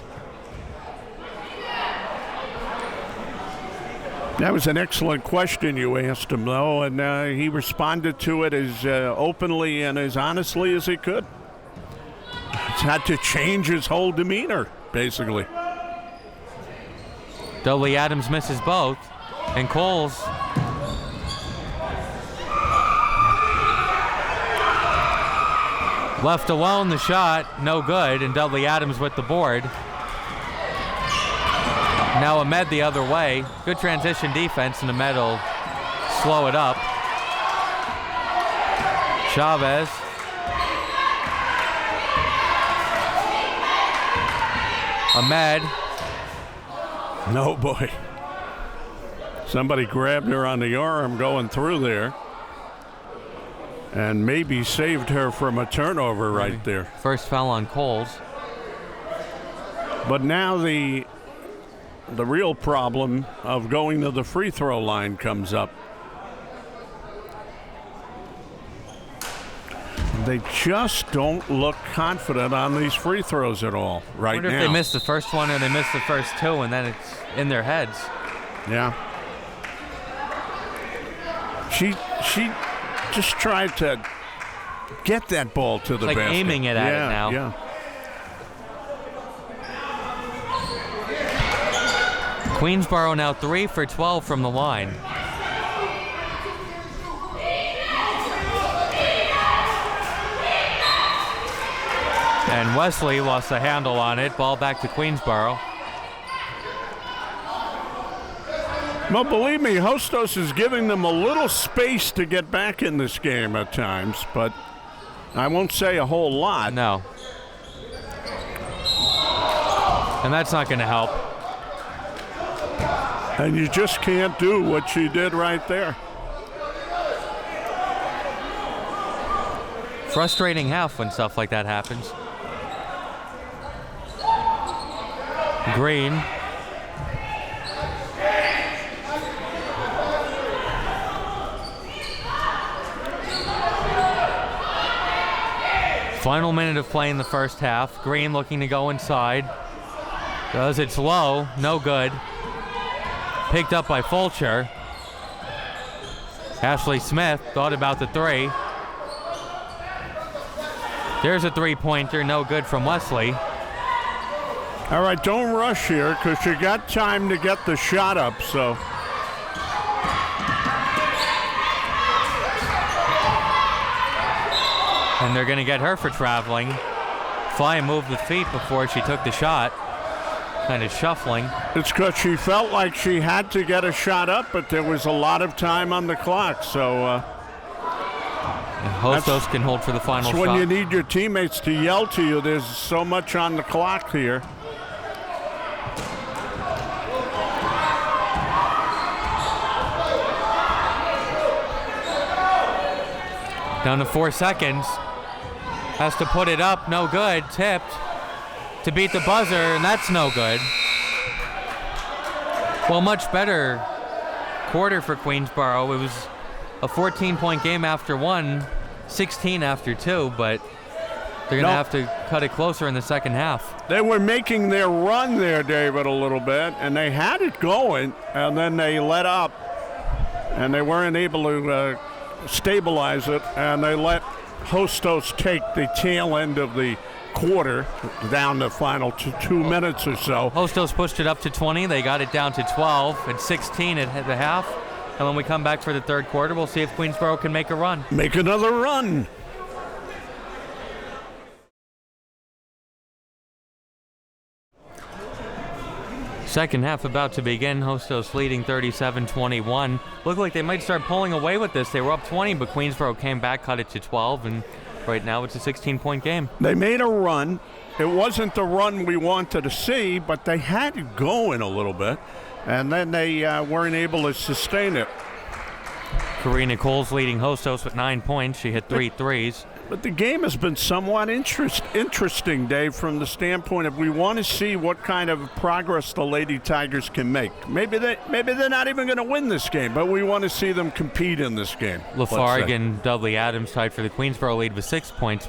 That was an excellent question you asked him, though, and he responded to it as openly and as honestly as he could. He's had to change his whole demeanor, basically. Dudley Adams misses both, and Coles left alone, the shot, no good, and Dudley Adams with the board. Now Ahmed the other way. Good transition defense, and Ahmed will slow it up. Chavez. Ahmed. No, boy. Somebody grabbed her on the arm going through there and maybe saved her from a turnover right there. First foul on Coles. But now the real problem of going to the free throw line comes up. they just don't look confident on these free throws at all right I wonder now. if they missed the first one or they missed the first two, and then it's in their heads. Yeah. She just tried to get that ball to the like basket. aiming it at it now. Yeah. Queensborough now 3 for 12 from the line. And Wesley lost the handle on it. Ball back to Queensborough. Well, believe me, Hostos is giving them a little space to get back in this game at times, but I won't say a whole lot. No. And that's not going to help. And you just can't do what she did right there. Frustrating half when stuff like that happens. Green. Final minute of play in the first half. Green looking to go inside. Does it's low, no good. Picked up by Fulcher. Ashley Smith thought about the three. There's a three-pointer, no good from Wesley. All right, don't rush here because you got time to get the shot up, so. And they're going to get her for traveling. Fly moved with feet before she took the shot. Kind of shuffling. It's because she felt like she had to get a shot up, but there was a lot of time on the clock, so. And Hostos can hold for the final That's shot. when you need your teammates to yell to you. There's so much on the clock here. Down to 4 seconds. Has to put it up, no good. Tipped to beat the buzzer, and that's no good. Well, much better quarter for Queensborough. It was a 14-point game after one, 16 after two, but they're going to have to cut it closer in the second half. They were making their run there, David, a little bit, and they had it going, and then they let up, and they weren't able to stabilize it, and they let Hostos take the tail end of the quarter down the final 2 minutes or so. Hostos pushed it up to 20. They got it down to 12 and 16 at the half. And when we come back for the third quarter, we'll see if Queensborough can make a run. Make another run. Second half about to begin. Hostos leading 37-21. Looked like they might start pulling away with this. They were up 20, but Queensborough came back, cut it to 12, and right now it's a 16-point game. They made a run. It wasn't the run we wanted to see, but they had it going a little bit, and then they weren't able to sustain it. Karina Coles leading Hostos with 9 points. She hit 3 threes. But the game has been somewhat interesting, Dave, from the standpoint of we want to see what kind of progress the Lady Tigers can make. Maybe they're not even going to win this game, but we want to see them compete in this game. Lafargue and Dudley Adams tied for the Queensborough lead with 6 points.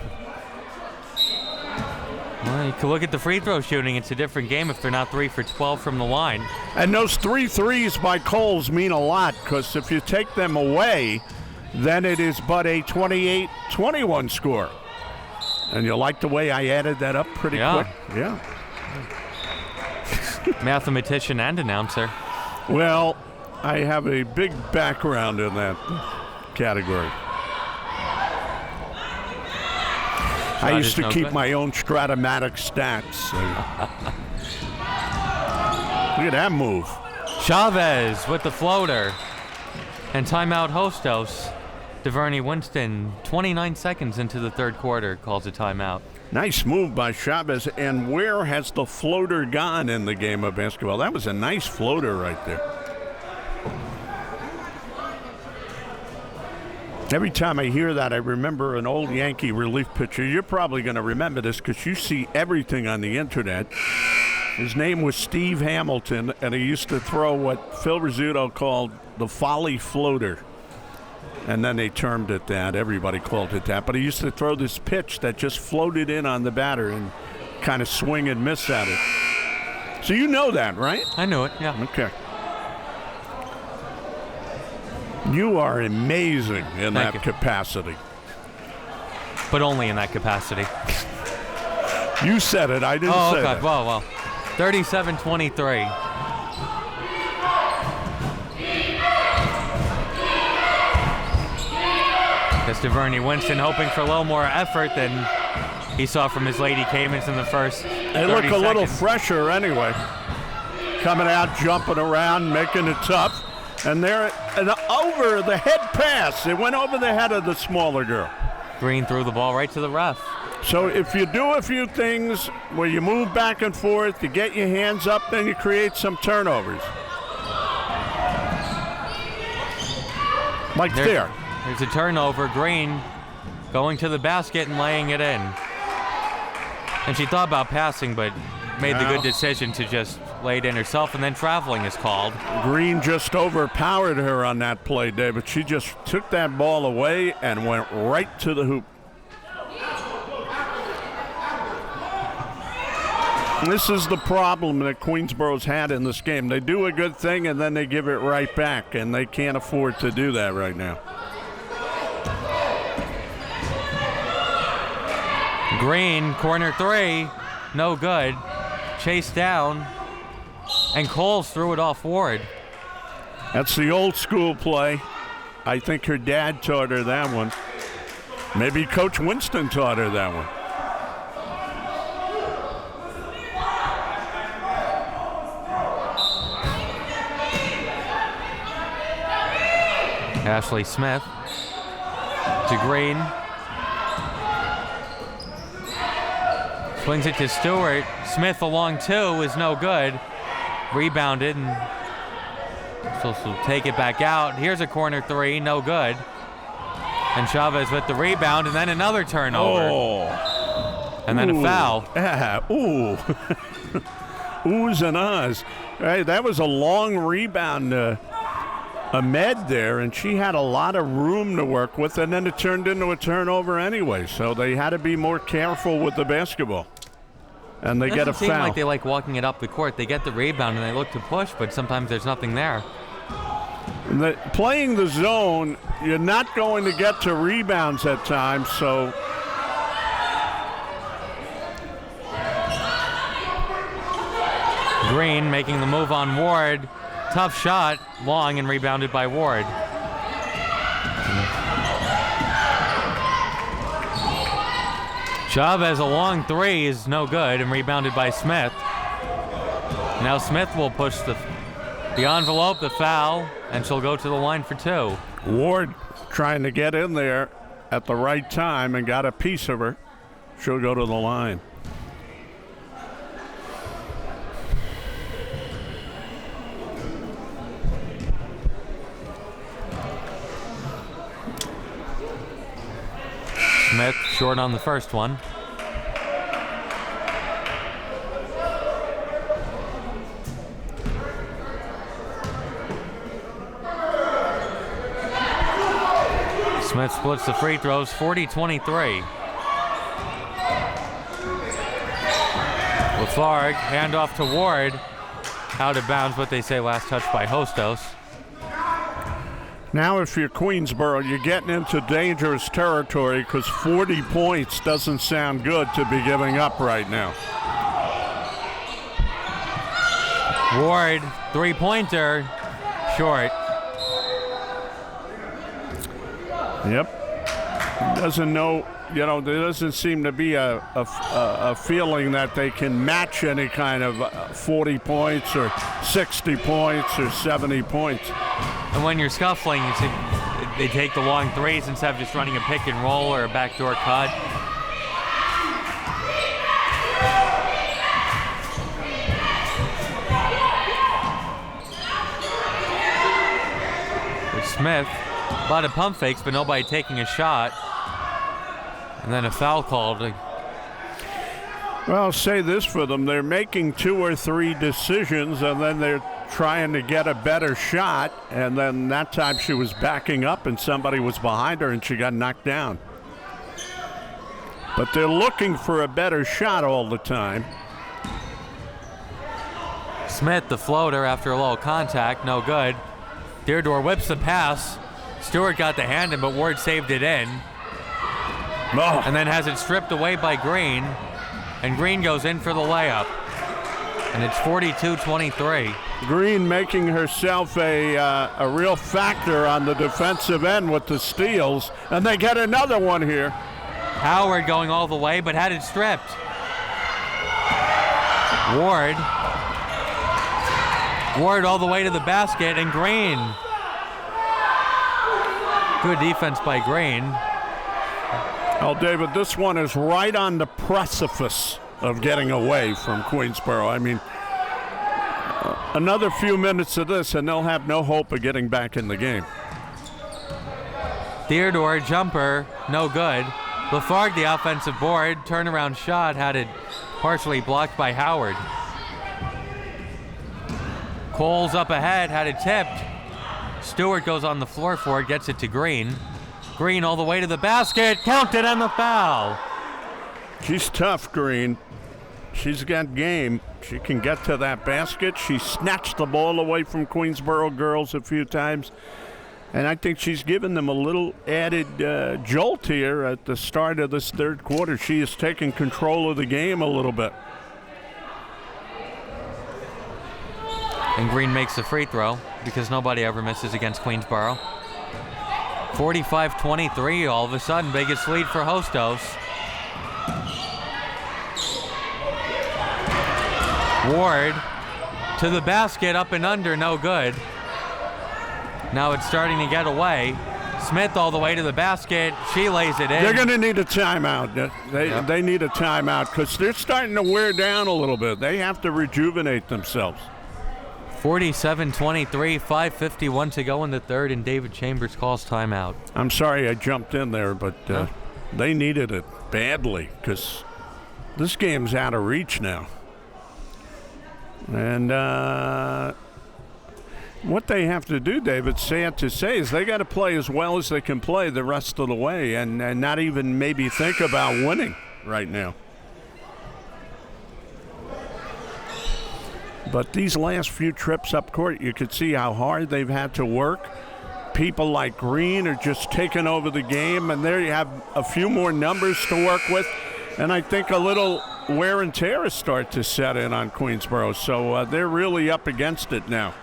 Well, you can look at the free throw shooting. It's a different game if they're not 3 for 12 from the line. And those 3 threes by Coles mean a lot, because if you take them away, then it is but a 28-21 score. And you like the way I added that up pretty quick? Yeah. Mathematician and announcer. Well, I have a big background in that category. I used to keep my own Stratomatic stats. Look at that move. Chavez with the floater. And timeout Hostos. DeVerney Winston, 29 seconds into the third quarter, calls a timeout. Nice move by Chavez. And where has the floater gone in the game of basketball? That was a nice floater right there. Every time I hear that, I remember an old Yankee relief pitcher. You're probably going to remember this because you see everything on the internet. His name was Steve Hamilton, and he used to throw what Phil Rizzuto called the folly floater. And then they termed it that. Everybody called it that. But he used to throw this pitch that just floated in on the batter and kind of swing and miss at it. So you know that, right? I knew it, yeah. Okay. You are amazing in Thank that you. capacity. But only in that capacity. You said it. I didn't Oh, say okay. that. Well. 37-23. Guess DeVerney Winston hoping for a little more effort than he saw from his Lady Caymans in the first 30 They look a little seconds. fresher anyway. Coming out, jumping around, making it tough. And they're an over the head pass. It went over the head of the smaller girl. Green threw the ball right to the ref. So if you do a few things where you move back and forth, you get your hands up, then you create some turnovers. Like there. There's a turnover. Green going to the basket and laying it in. And she thought about passing, but made the good decision to just lay it in herself, and then traveling is called. Green just overpowered her on that play, David. She just took that ball away and went right to the hoop. This is the problem that Queensboro's had in this game. They do a good thing and then they give it right back, and they can't afford to do that right now. Green, corner three, no good. Chased down, and Coles threw it off Ward. That's the old school play. I think her dad taught her that one. Maybe Coach Winston taught her that one. Ashley Smith to Green. Swings it to Stewart. Smith along two is no good. Rebounded, and she'll take it back out. Here's a corner three, no good. And Chavez with the rebound, and then another turnover. Oh. And then a foul. Yeah, ooh. Oohs and ahs. Right, that was a long rebound, Ahmed there, and she had a lot of room to work with, and then it turned into a turnover anyway. So they had to be more careful with the basketball. And they get a Doesn't seem foul. like they like walking it up the court. They get the rebound and they look to push, but sometimes there's nothing there. Playing the zone, you're not going to get to rebounds at times, so Green making the move on Ward. Tough shot, long and rebounded by Ward. Chavez, a long three is no good and rebounded by Smith. Now Smith will push the envelope, the foul, and she'll go to the line for two. Ward trying to get in there at the right time and got a piece of her. She'll go to the line. Smith short on the first one. Smith splits the free throws, 40-23. Lafargue, handoff to Ward. Out of bounds, what they say last touch by Hostos. Now if you're Queensboro, you're getting into dangerous territory because 40 points doesn't sound good to be giving up right now. Ward, three-pointer, short. Yep. Doesn't know, you know, there doesn't seem to be a feeling that they can match any kind of 40 points or 60 points or 70 points. And when you're scuffling, they take the long threes instead of just running a pick and roll or a backdoor cut. With Smith, a lot of pump fakes, but nobody taking a shot. And then a foul called. Well, I'll say this for them. They're making 2 or 3 decisions, and then they're trying to get a better shot. And then that time she was backing up, and somebody was behind her, and she got knocked down. But they're looking for a better shot all the time. Smith, the floater, after a little contact, no good. Deardor whips the pass. Stewart got the hand in, but Ward saved it in. Oh. And then has it stripped away by Green. And Green goes in for the layup. And it's 42-23. Green making herself a real factor on the defensive end with the steals. And they get another one here. Howard going all the way, but had it stripped. Ward all the way to the basket, and Green. Good defense by Green. Well, David, this one is right on the precipice of getting away from Queensboro. I mean, another few minutes of this, and they'll have no hope of getting back in the game. Deardor, jumper, no good. Lafargue, the offensive board, turnaround shot, had it partially blocked by Howard. Coles up ahead, had it tipped. Stewart goes on the floor for it, gets it to Green. Green all the way to the basket, counted on the foul. She's tough, Green. She's got game. She can get to that basket. She snatched the ball away from Queensboro girls a few times. And I think she's given them a little added jolt here at the start of this third quarter. She is taking control of the game a little bit. And Green makes the free throw because nobody ever misses against Queensboro. 45-23, all of a sudden, biggest lead for Hostos. Ward to the basket, up and under, no good. Now it's starting to get away. Smith all the way to the basket. She lays it in. They're going to need a timeout. They need a timeout because they're starting to wear down a little bit. They have to rejuvenate themselves. 47-23, 5:51 to go in the third, and David Chambers calls timeout. I'm sorry I jumped in there, but they needed it badly because this game's out of reach now. And what they have to do, David, sad to say, is they got to play as well as they can play the rest of the way and not even maybe think about winning right now. But these last few trips up court, you could see how hard they've had to work. People like Green are just taking over the game, and there you have a few more numbers to work with. And I think a little wear and tear is start to set in on Queensboro. So they're really up against it now.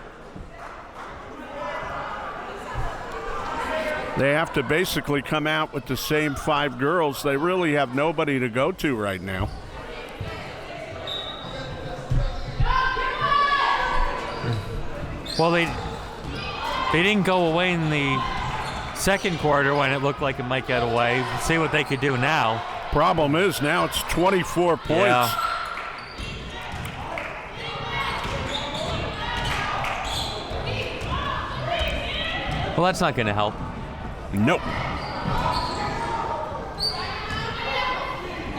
They have to basically come out with the same 5 girls. They really have nobody to go to right now. Well, they didn't go away in the second quarter when it looked like it might get away. Let's see what they could do now. Problem is now it's 24 points. Yeah. Well, that's not going to help. Nope.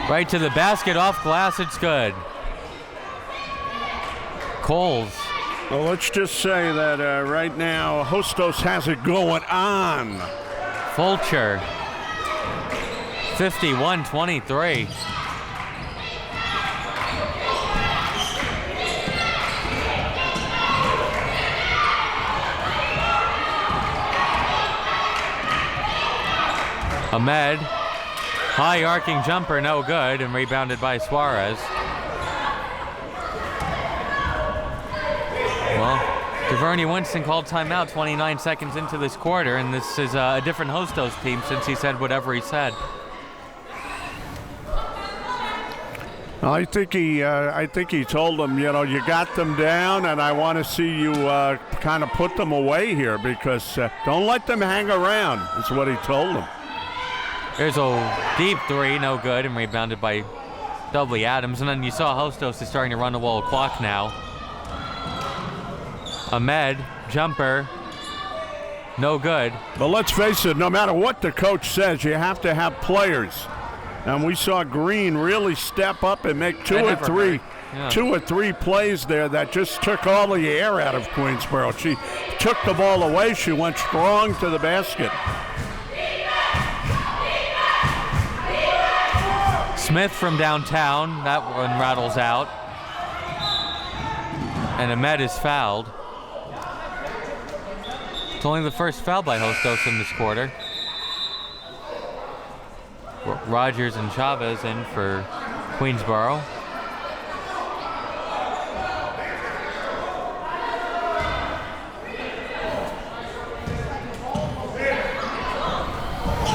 Right to the basket, off glass, it's good. Coles. Well, let's just say that right now Hostos has it going on. Fulcher. 51-23. Ahmed, high arcing jumper, no good, and rebounded by Suarez. Well, DeVerney Winston called timeout 29 seconds into this quarter, and this is a different Hostos team since he said whatever he said. I think he told them, you know, you got them down, and I want to see you kind of put them away here because don't let them hang around. Is what he told them. There's a deep three, no good, and rebounded by Dudley Adams. And then you saw Hostos is starting to run the wall clock now. Ahmed, jumper, no good. But let's face it, no matter what the coach says, you have to have players. And we saw Green really step up and make That two never hurt. Yeah. 2 or 3 plays there that just took all the air out of Queensboro. She took the ball away. She went strong to the basket. Smith from downtown. That one rattles out. And Ahmed is fouled. It's only the first foul by Hostos in this quarter. Rogers and Chavez in for Queensboro.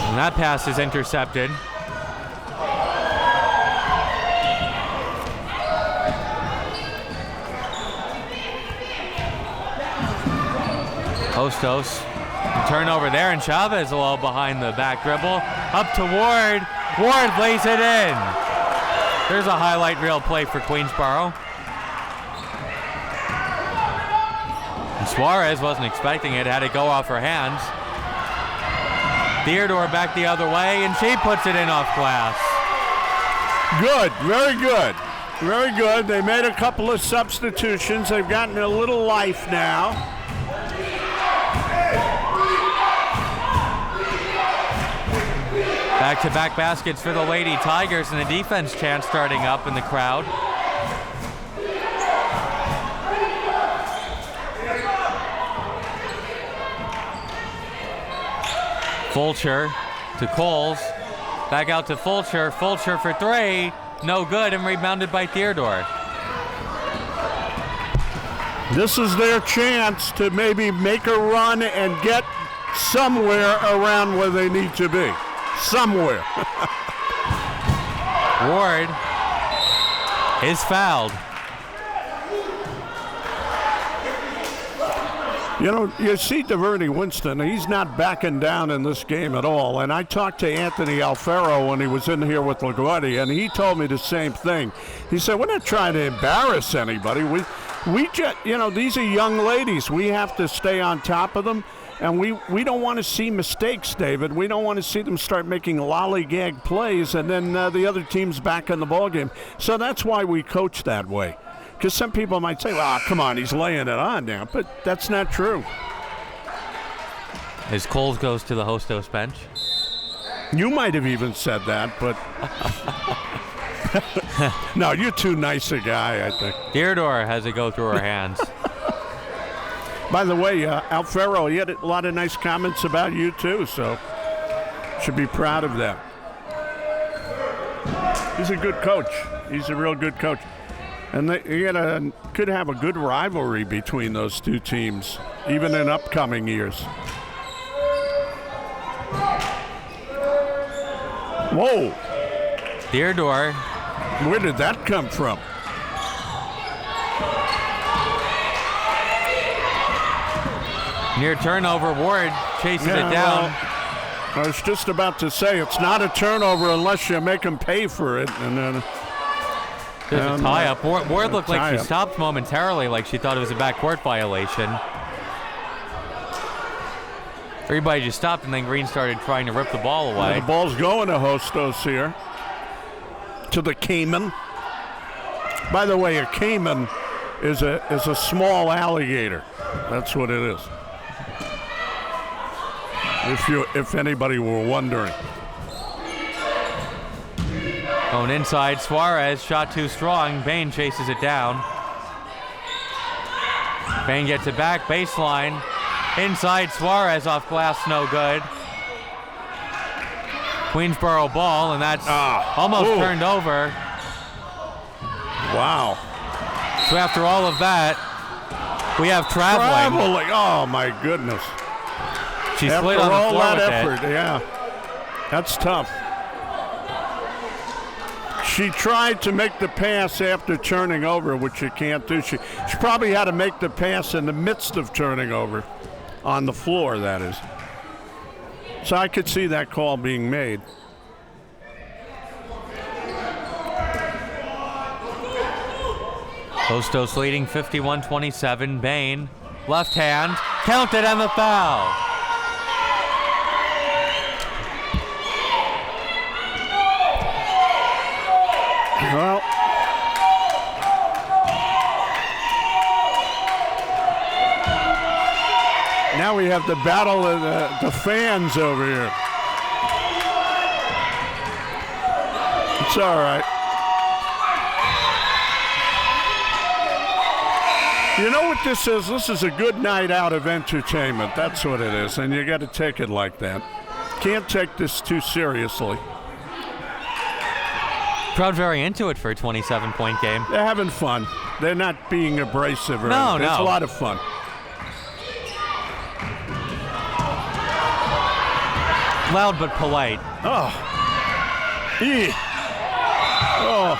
And that pass is intercepted. Hostos, turnover there, and Chavez a little behind the back dribble. Up to Ward. Ward lays it in. There's a highlight reel play for Queensboro. And Suarez wasn't expecting it, had it go off her hands. Theodore back the other way, and she puts it in off glass. Good, very good. Very good. They made a couple of substitutions. They've gotten a little life now. Back-to-back baskets for the Lady Tigers, and a defense chant starting up in the crowd. Fulcher to Coles. Back out to Fulcher. Fulcher for 3. No good, and rebounded by Theodore. This is their chance to maybe make a run and get somewhere around where they need to be. Somewhere. Ward is fouled. You know, you see DeVerde Winston, he's not backing down in this game at all. And I talked to Anthony Alfaro when he was in here with LaGuardia, and he told me the same thing. He said, we're not trying to embarrass anybody. We just, you know, these are young ladies. We have to stay on top of them. And we don't want to see mistakes, David. We don't want to see them start making lollygag plays and then the other team's back in the ballgame. So that's why we coach that way. Because some people might say, well, come on, he's laying it on now. But that's not true. As Coles goes to the Hostos bench. You might have even said that, but... No, you're too nice a guy, I think. Theodore has it go through her hands. By the way, Alfaro, he had a lot of nice comments about you, too, so should be proud of that. He's a good coach. He's a real good coach. And they could have a good rivalry between those two teams, even in upcoming years. Whoa. Theodore. Where did that come from? Near turnover, Ward chases it down. Well, I was just about to say, it's not a turnover unless you make them pay for it. And then there's a tie-up. Ward looked like she tie-up. stopped momentarily, like she thought it was a backcourt violation. Everybody just stopped, and then Green started trying to rip the ball away. The ball's going to Hostos here. To the Cayman. By the way, a Cayman is a small alligator. That's what it is. If anybody were wondering. Going inside, Suarez, shot too strong. Bain chases it down. Bain gets it back, baseline. Inside, Suarez off glass, no good. Queensboro ball, and that's almost turned over. Wow. So after all of that, we have traveling. Oh, my goodness. She After slid on the all floor that with effort, yeah. That's tough. She tried to make the pass after turning over, which you can't do. She probably had to make the pass in the midst of turning over. On the floor, that is. So I could see that call being made. Hostos leading 51-27. Bain, left hand, counted and the foul. Well, now we have the battle of the fans over here. It's all right. You know what this is? This is a good night out of entertainment. That's what it is, and you got to take it like that. Can't take this too seriously. Crowd very into it for a 27-point game. They're having fun. They're not being abrasive or No, anything. It's a no. lot of fun. Loud but polite. Oh. Eeh. Oh.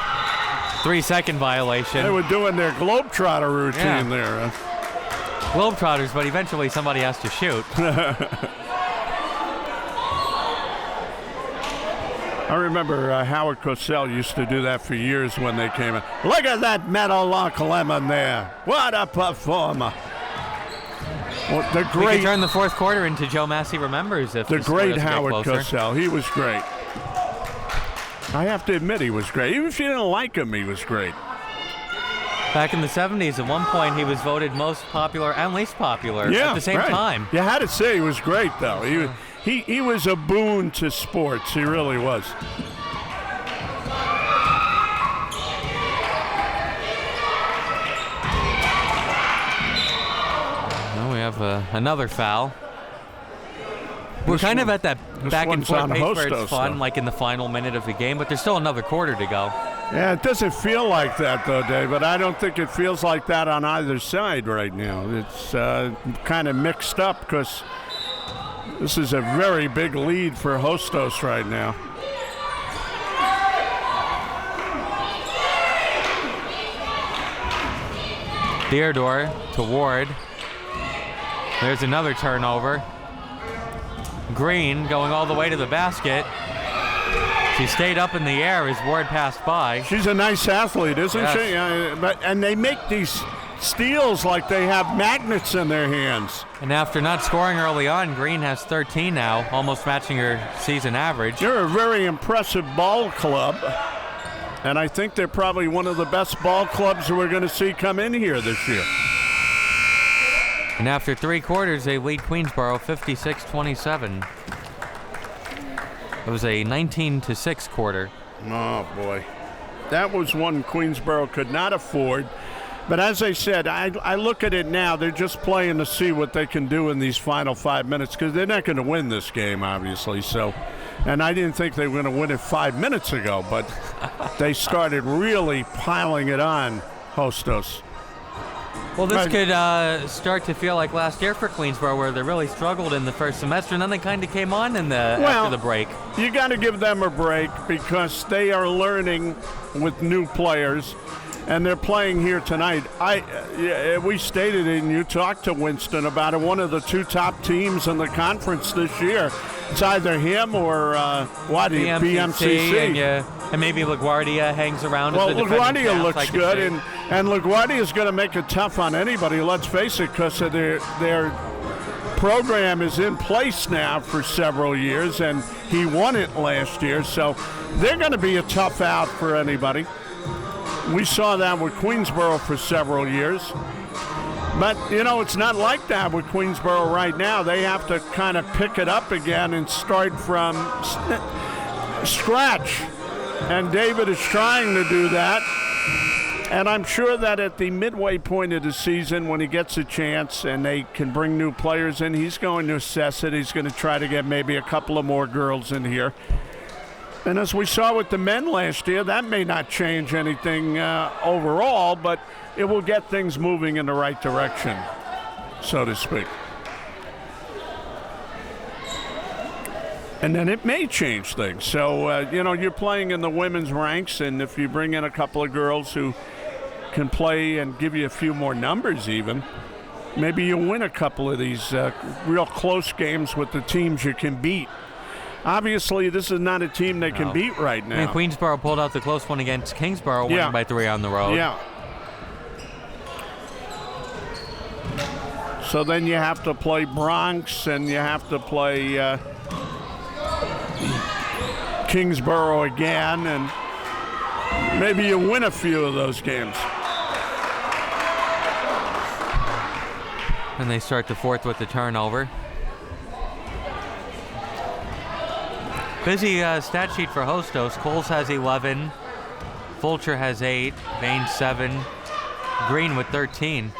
3-second violation. They were doing their Globetrotter routine Yeah. there. Globetrotters, but eventually somebody has to shoot. I remember Howard Cosell used to do that for years when they came in. Look at that Meadowlark Lemon there. What a performer. Well, the We could great, turn the fourth quarter into Joe Massey Remembers if the the score great doesn't get Howard closer. Cosell. He was great. I have to admit he was great. Even if you didn't like him, he was great. Back in the 70s, at one point, he was voted most popular and least popular at the same right. time. You had to say he was great, though. He was a boon to sports. He really was. Now we have another foul. We're kind of at that back and one's forth on pace where Hostos, it's fun, though. like in the final minute of the game, but there's still another quarter to go. Yeah, it doesn't feel like that, though, Dave, but I don't think it feels like that on either side right now. It's kind of mixed up because this is a very big lead for Hostos right now. Theodore to Ward. There's another turnover. Green going all the way to the basket. She stayed up in the air as Ward passed by. She's a nice athlete, isn't Yes. she? And they make these steals like they have magnets in their hands. And after not scoring early on, Green has 13 now, almost matching her season average. They're a very impressive ball club, and I think they're probably one of the best ball clubs we're going to see come in here this year. And after 3 quarters, they lead Queensboro 56-27. It was a 19-6 quarter. Oh, boy. That was one Queensboro could not afford. But as I said, I look at it now, they're just playing to see what they can do in these final 5 minutes because they're not going to win this game, obviously. So, and I didn't think they were going to win it 5 minutes ago, but they started really piling it on, Hostos. Well, this Right. could start to feel like last year for Queensboro, where they really struggled in the first semester, and then they kind of came on in the after the break. You got to give them a break because they are learning with new players, and they're playing here tonight. We stated it, and you talked to Winston about it. One of the 2 top teams in the conference this year. It's either him or BMCC. And maybe LaGuardia hangs around. Well, as the defending LaGuardia champs, looks I could good, see. and LaGuardia is going to make it tough on anybody. Let's face it, because of their program is in place now for several years, and he won it last year, so they're going to be a tough out for anybody. We saw that with Queensboro for several years. But, it's not like that with Queensboro right now. They have to kind of pick it up again and start from scratch. And David is trying to do that. And I'm sure that at the midway point of the season, when he gets a chance and they can bring new players in, he's going to assess it. He's going to try to get maybe a couple of more girls in here. And as we saw with the men last year, that may not change anything overall, but it will get things moving in the right direction, so to speak. And then it may change things. So, you're playing in the women's ranks, and if you bring in a couple of girls who can play and give you a few more numbers even, maybe you win a couple of these real close games with the teams you can beat. Obviously, this is not a team they can beat right now. I mean, Queensboro pulled out the close one against Kingsborough, winning by 3 on the road. Yeah. So then you have to play Bronx, and you have to play Kingsborough again, and maybe you win a few of those games. And they start the fourth with the turnover. Busy stat sheet for Hostos. Coles has 11. Fulcher has 8. Vane 7. Green with 13.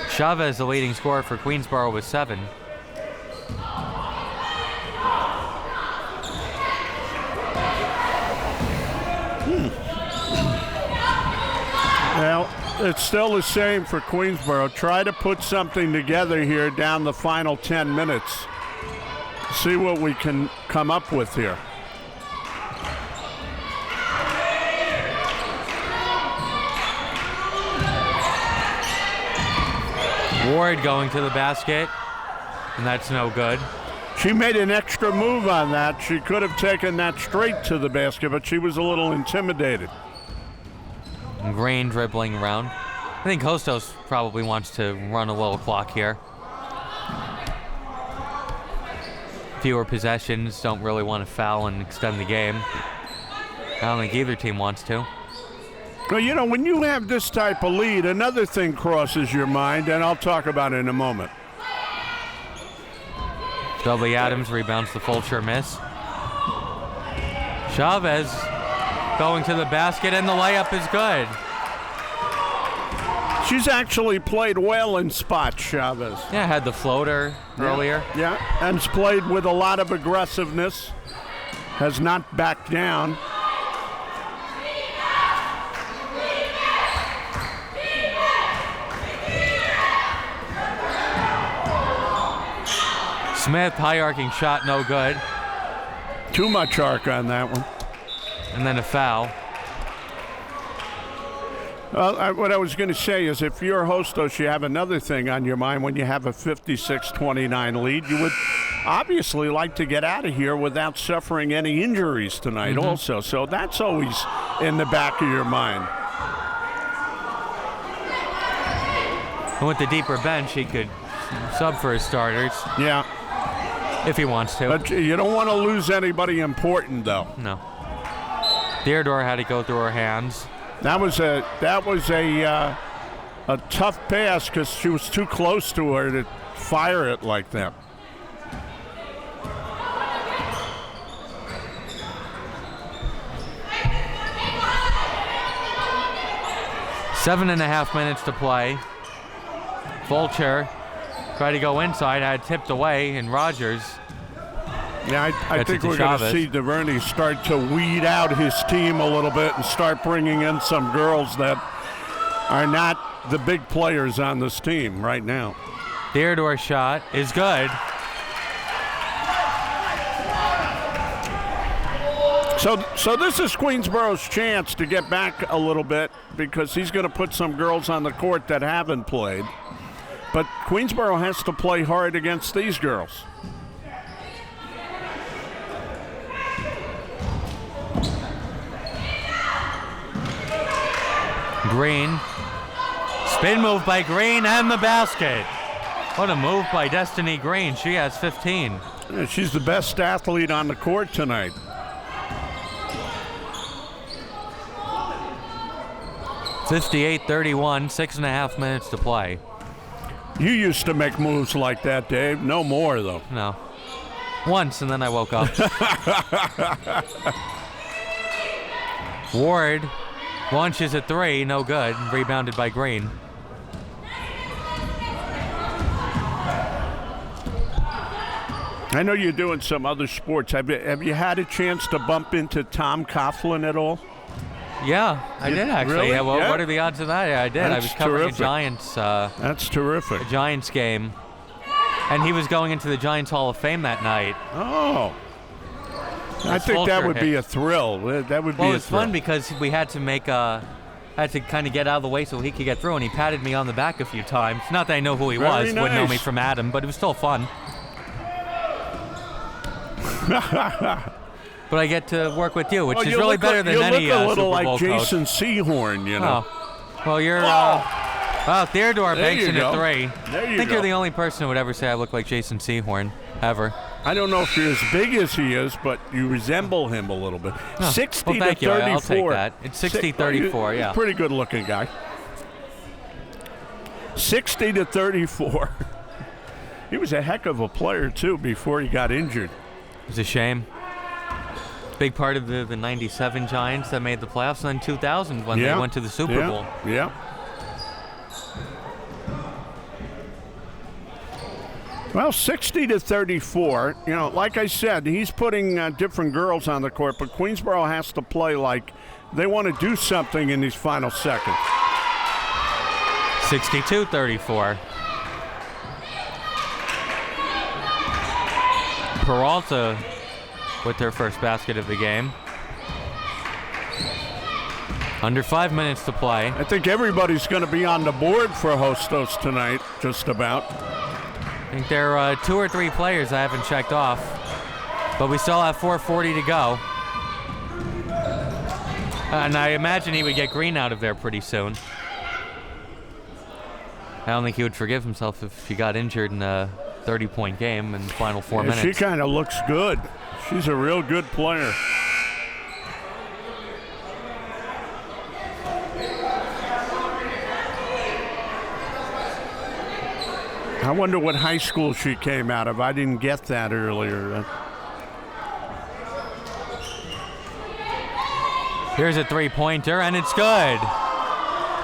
Chavez, the leading scorer for Queensboro, with 7. Well, it's still the same for Queensboro. Try to put something together here down the final 10 minutes. See what we can come up with here. Ward going to the basket, and that's no good. She made an extra move on that. She could have taken that straight to the basket, but she was a little intimidated. And Green dribbling around. I think Hostos probably wants to run a little clock here. Fewer possessions, don't really want to foul and extend the game. I don't think either team wants to. Well, you know, when you have this type of lead, another thing crosses your mind, and I'll talk about it in a moment. Dudley Adams rebounds the Fulcher miss. Chavez going to the basket, and the layup is good. She's actually played well in spots, Chavez. Yeah, had the floater earlier. Yeah, and's played with a lot of aggressiveness. Has not backed down. Smith, high arcing shot, no good. Too much arc on that one. And then a foul. What I was going to say is if you're Hostos, you have another thing on your mind when you have a 56-29 lead. You would obviously like to get out of here without suffering any injuries tonight also. So that's always in the back of your mind. And with the deeper bench, he could sub for his starters. Yeah. If he wants to. But you don't want to lose anybody important, though. No. Deardor had to go through her hands. That was a tough pass because she was too close to her to fire it like that. Seven and a half minutes to play. Fulcher tried to go inside, had tipped away, and Rogers. Yeah, I think we're going to see DuVernay start to weed out his team a little bit and start bringing in some girls that are not the big players on this team right now. Deardor's shot is good. So this is Queensboro's chance to get back a little bit because he's going to put some girls on the court that haven't played. But Queensboro has to play hard against these girls. Green. Spin move by Green and the basket. What a move by Destiny Green. She has 15. Yeah, she's the best athlete on the court tonight. (58-31), 6.5 minutes to play. You used to make moves like that, Dave. No more, though. No. Once, and then I woke up. Ward launches a three, no good. Rebounded by Green. I know you're doing some other sports. Have you had a chance to bump into Tom Coughlin at all? Yeah, I did actually. Really? Yeah, well, Yeah. What are the odds of that? Yeah, I did. I That's was covering terrific. a Giants. That's terrific. A Giants game, and he was going into the Giants Hall of Fame that night. Oh. I think Fulcher that would be hit. a thrill. That would be Well, a it's thrill. fun because we had to make had to kind of get out of the way so he could get through, and he patted me on the back a few times. Not that I know who he Very was, wouldn't know me nice. from Adam, but it was still fun. But I get to work with you, which Well, is you really look better like, than you any look a little Super like Bowl coach. Jason Sehorn, you know. Oh. Well, you're. Oh. Well, Theodore There banks you in go. a three. There you I think go. you're the only person who would ever say I look like Jason Sehorn, ever. I don't know if you're as big as he is, but you resemble him a little bit. Oh, 60 well, thank to you. 34. I'll take that. It's 60-34, yeah. Pretty good looking guy. 60 to 34. He was a heck of a player, too, before he got injured. It's a shame. Big part of the 97 Giants that made the playoffs, and then 2000 when they went to the Super Bowl. Yeah. Well, 60 to 34. You know, like I said, he's putting different girls on the court, but Queensboro has to play like they want to do something in these final seconds. 62-34. Peralta with their first basket of the game. Under 5 minutes to play. I think everybody's going to be on the board for Hostos tonight, just about. I think there are 2 or 3 players I haven't checked off, but we still have 4:40 to go. And I imagine he would get Green out of there pretty soon. I don't think he would forgive himself if she got injured in a 30-point game in the final 4 minutes. She kind of looks good. She's a real good player. I wonder what high school she came out of. I didn't get that earlier. Here's a 3-pointer, and it's good.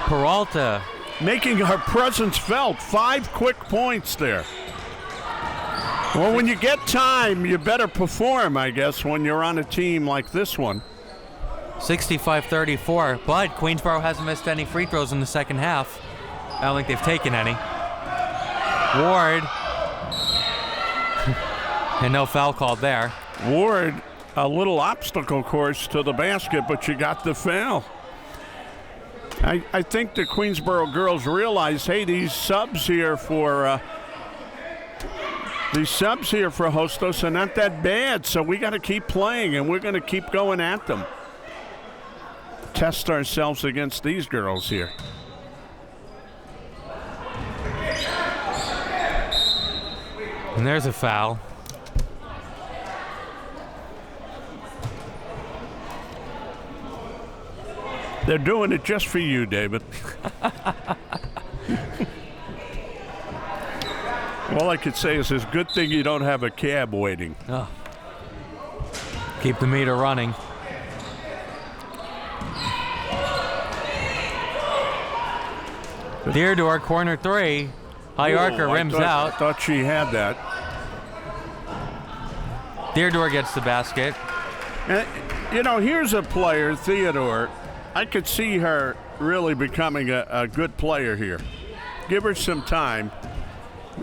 Peralta. Making her presence felt. 5 quick points there. Well, when you get time, you better perform, I guess, when you're on a team like this one. 65-34, but Queensboro hasn't missed any free throws in the second half. I don't think they've taken any. Ward. And no foul called there. Ward, a little obstacle course to the basket, but you got the foul. I think the Queensboro girls realize, hey, these subs here for Hostos are not that bad, so we got to keep playing, and we're going to keep going at them. Test ourselves against these girls here. And there's a foul. They're doing it just for you, David. All I could say is it's a good thing you don't have a cab waiting. Oh. Keep the meter running. Theodore, corner 3. High archer rims out. I thought she had that. Theodore gets the basket. And, you know, here's a player, Theodore. I could see her really becoming a good player here. Give her some time.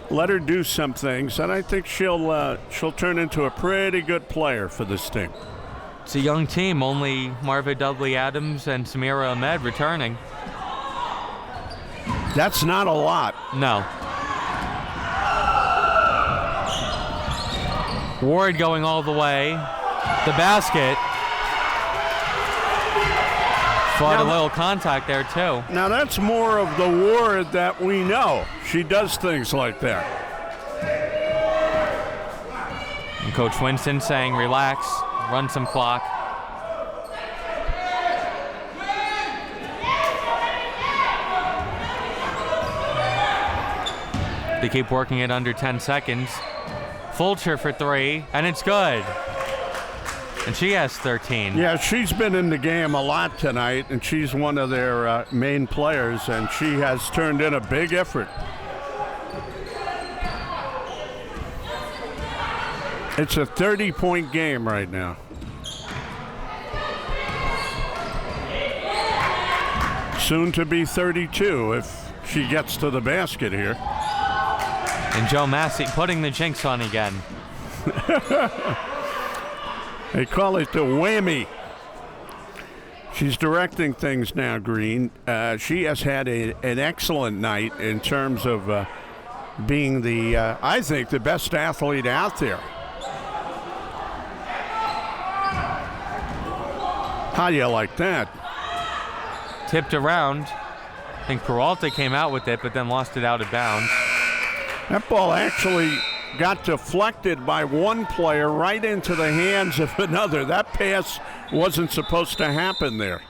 Let her do some things, and I think she'll turn into a pretty good player for this team. It's a young team, only Marva Dudley-Adams and Samira Ahmed returning. That's not a lot. No. Ward going all the way. The basket. Fought a little contact there, too. Now, that's more of the Ward that we know. She does things like that. And Coach Winston saying, relax, run some clock. They keep working it under 10 seconds. Fulcher for 3, and it's good. And she has 13. Yeah, she's been in the game a lot tonight, and she's one of their main players, and she has turned in a big effort. It's a 30-point game right now. Soon to be 32 if she gets to the basket here. And Joe Massey putting the jinx on again. They call it the whammy. She's directing things now, Green. She has had an excellent night in terms of being I think, the best athlete out there. How do you like that? Tipped around. I think Peralta came out with it, but then lost it out of bounds. That ball actually got deflected by one player right into the hands of another. That pass wasn't supposed to happen there.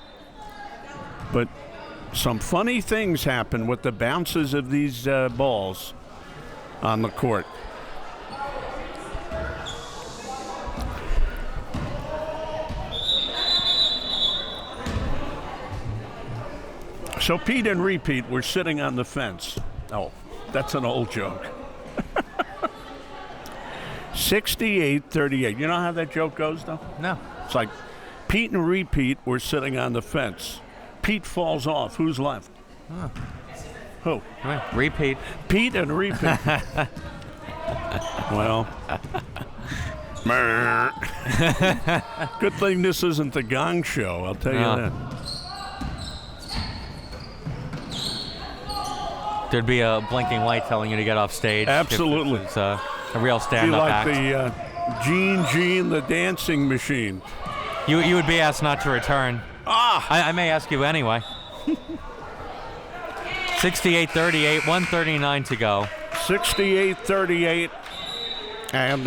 But some funny things happen with the bounces of these balls on the court. So Pete and Repeat were sitting on the fence. Oh, that's an old joke. 68-38. You know how that joke goes, though? No. It's like Pete and Repeat were sitting on the fence. Pete falls off. Who's left? Oh. Who? Repeat. Pete and Repeat. Well. Good thing this isn't the Gong Show, I'll tell you that. There'd be a blinking light telling you to get off stage. Absolutely. It's a real Be stand-up like act. the Gene the dancing machine. You would be asked not to return. I may ask you anyway. 68-38, 1:39 to go. 68-38, and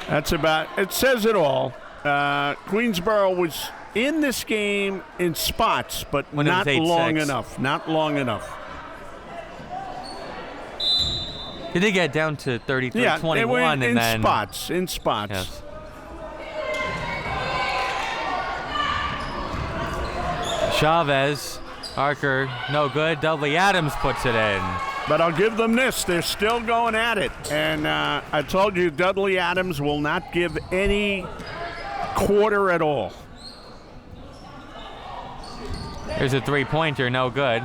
that's about, it says it all. Queensboro was in this game in spots, but When it was not 8-6. long enough. Not long enough. They did get down to 33-21, Yeah, they were and in then spots. In spots. Yes. Chavez, Archer, no good. Dudley Adams puts it in. But I'll give them this. They're still going at it. And I told you Dudley Adams will not give any quarter at all. Here's a three-pointer, no good.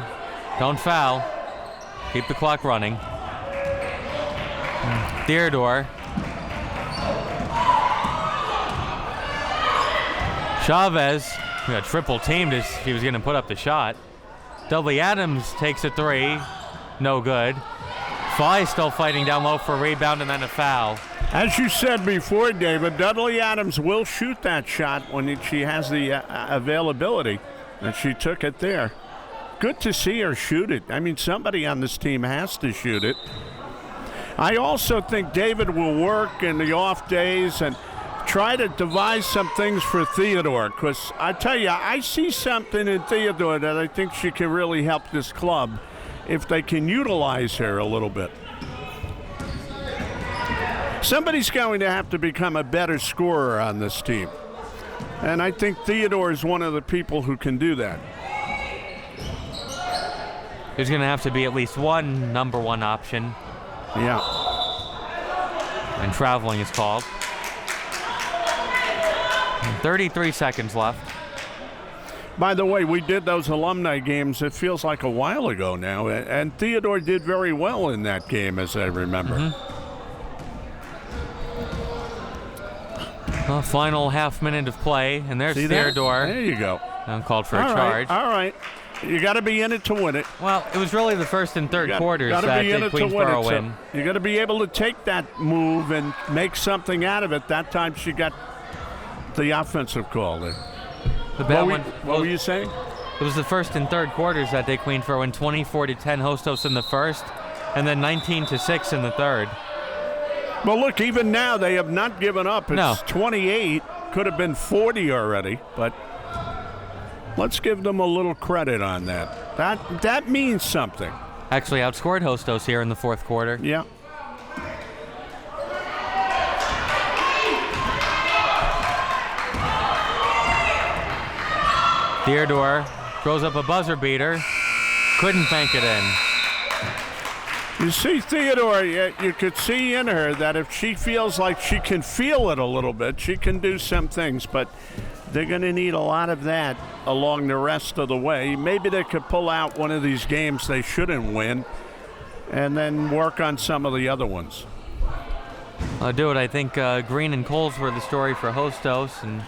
Don't foul. Keep the clock running. Theodore. Chavez got triple teamed as he was going to put up the shot. Dudley Adams takes a three, no good. Fly still fighting down low for a rebound and then a foul. As you said before, David, Dudley Adams will shoot that shot when she has the availability, and she took it there. Good to see her shoot it. I mean, somebody on this team has to shoot it. I also think David will work in the off days and try to devise some things for Theodore, because I tell you, I see something in Theodore that I think she can really help this club if they can utilize her a little bit. Somebody's going to have to become a better scorer on this team. And I think Theodore is one of the people who can do that. There's going to have to be at least one number one option, Yeah. and traveling is called. 33 seconds left. By the way, we did those alumni games, it feels like a while ago now, and Theodore did very well in that game, as I remember. Well, final half minute of play, and there's See that? Theodore. There you go. Called for a All charge. right, all right. You got to be in it to win it. Well, it was really the first and third quarters Got to that be in did it to win Queensboro it. So win. you got to be able to take that move and make something out of it. That time she got the offensive call there. The bad What were you saying? It was the first and third quarters that day Queensboro win 24-10 Hostos in the first, and then 19-6 in the third. Well, look, even now they have not given up. It's No. 28. Could have been 40 already, but let's give them a little credit on that. That means something. Actually outscored Hostos here in the fourth quarter. Yeah. Theodore throws up a buzzer beater. Couldn't bank it in. You see, Theodore, you could see in her that if she feels like she can feel it a little bit, she can do some things, but they're going to need a lot of that along the rest of the way. Maybe they could pull out one of these games they shouldn't win and then work on some of the other ones. I'll do it. I think Green and Coles were the story for Hostos, and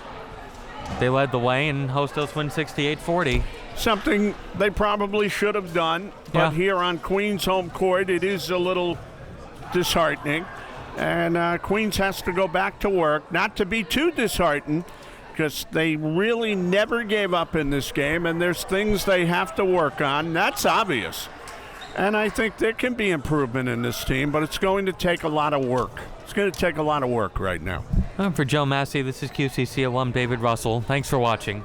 they led the way, and Hostos win 68-40. Something they probably should have done, but Yeah. here on Queens home court, it is a little disheartening. And Queens has to go back to work, not to be too disheartened, because they really never gave up in this game, and there's things they have to work on. That's obvious. And I think there can be improvement in this team, but it's going to take a lot of work. It's going to take a lot of work right now. For Joe Massey, this is QCC alum David Russell. Thanks for watching.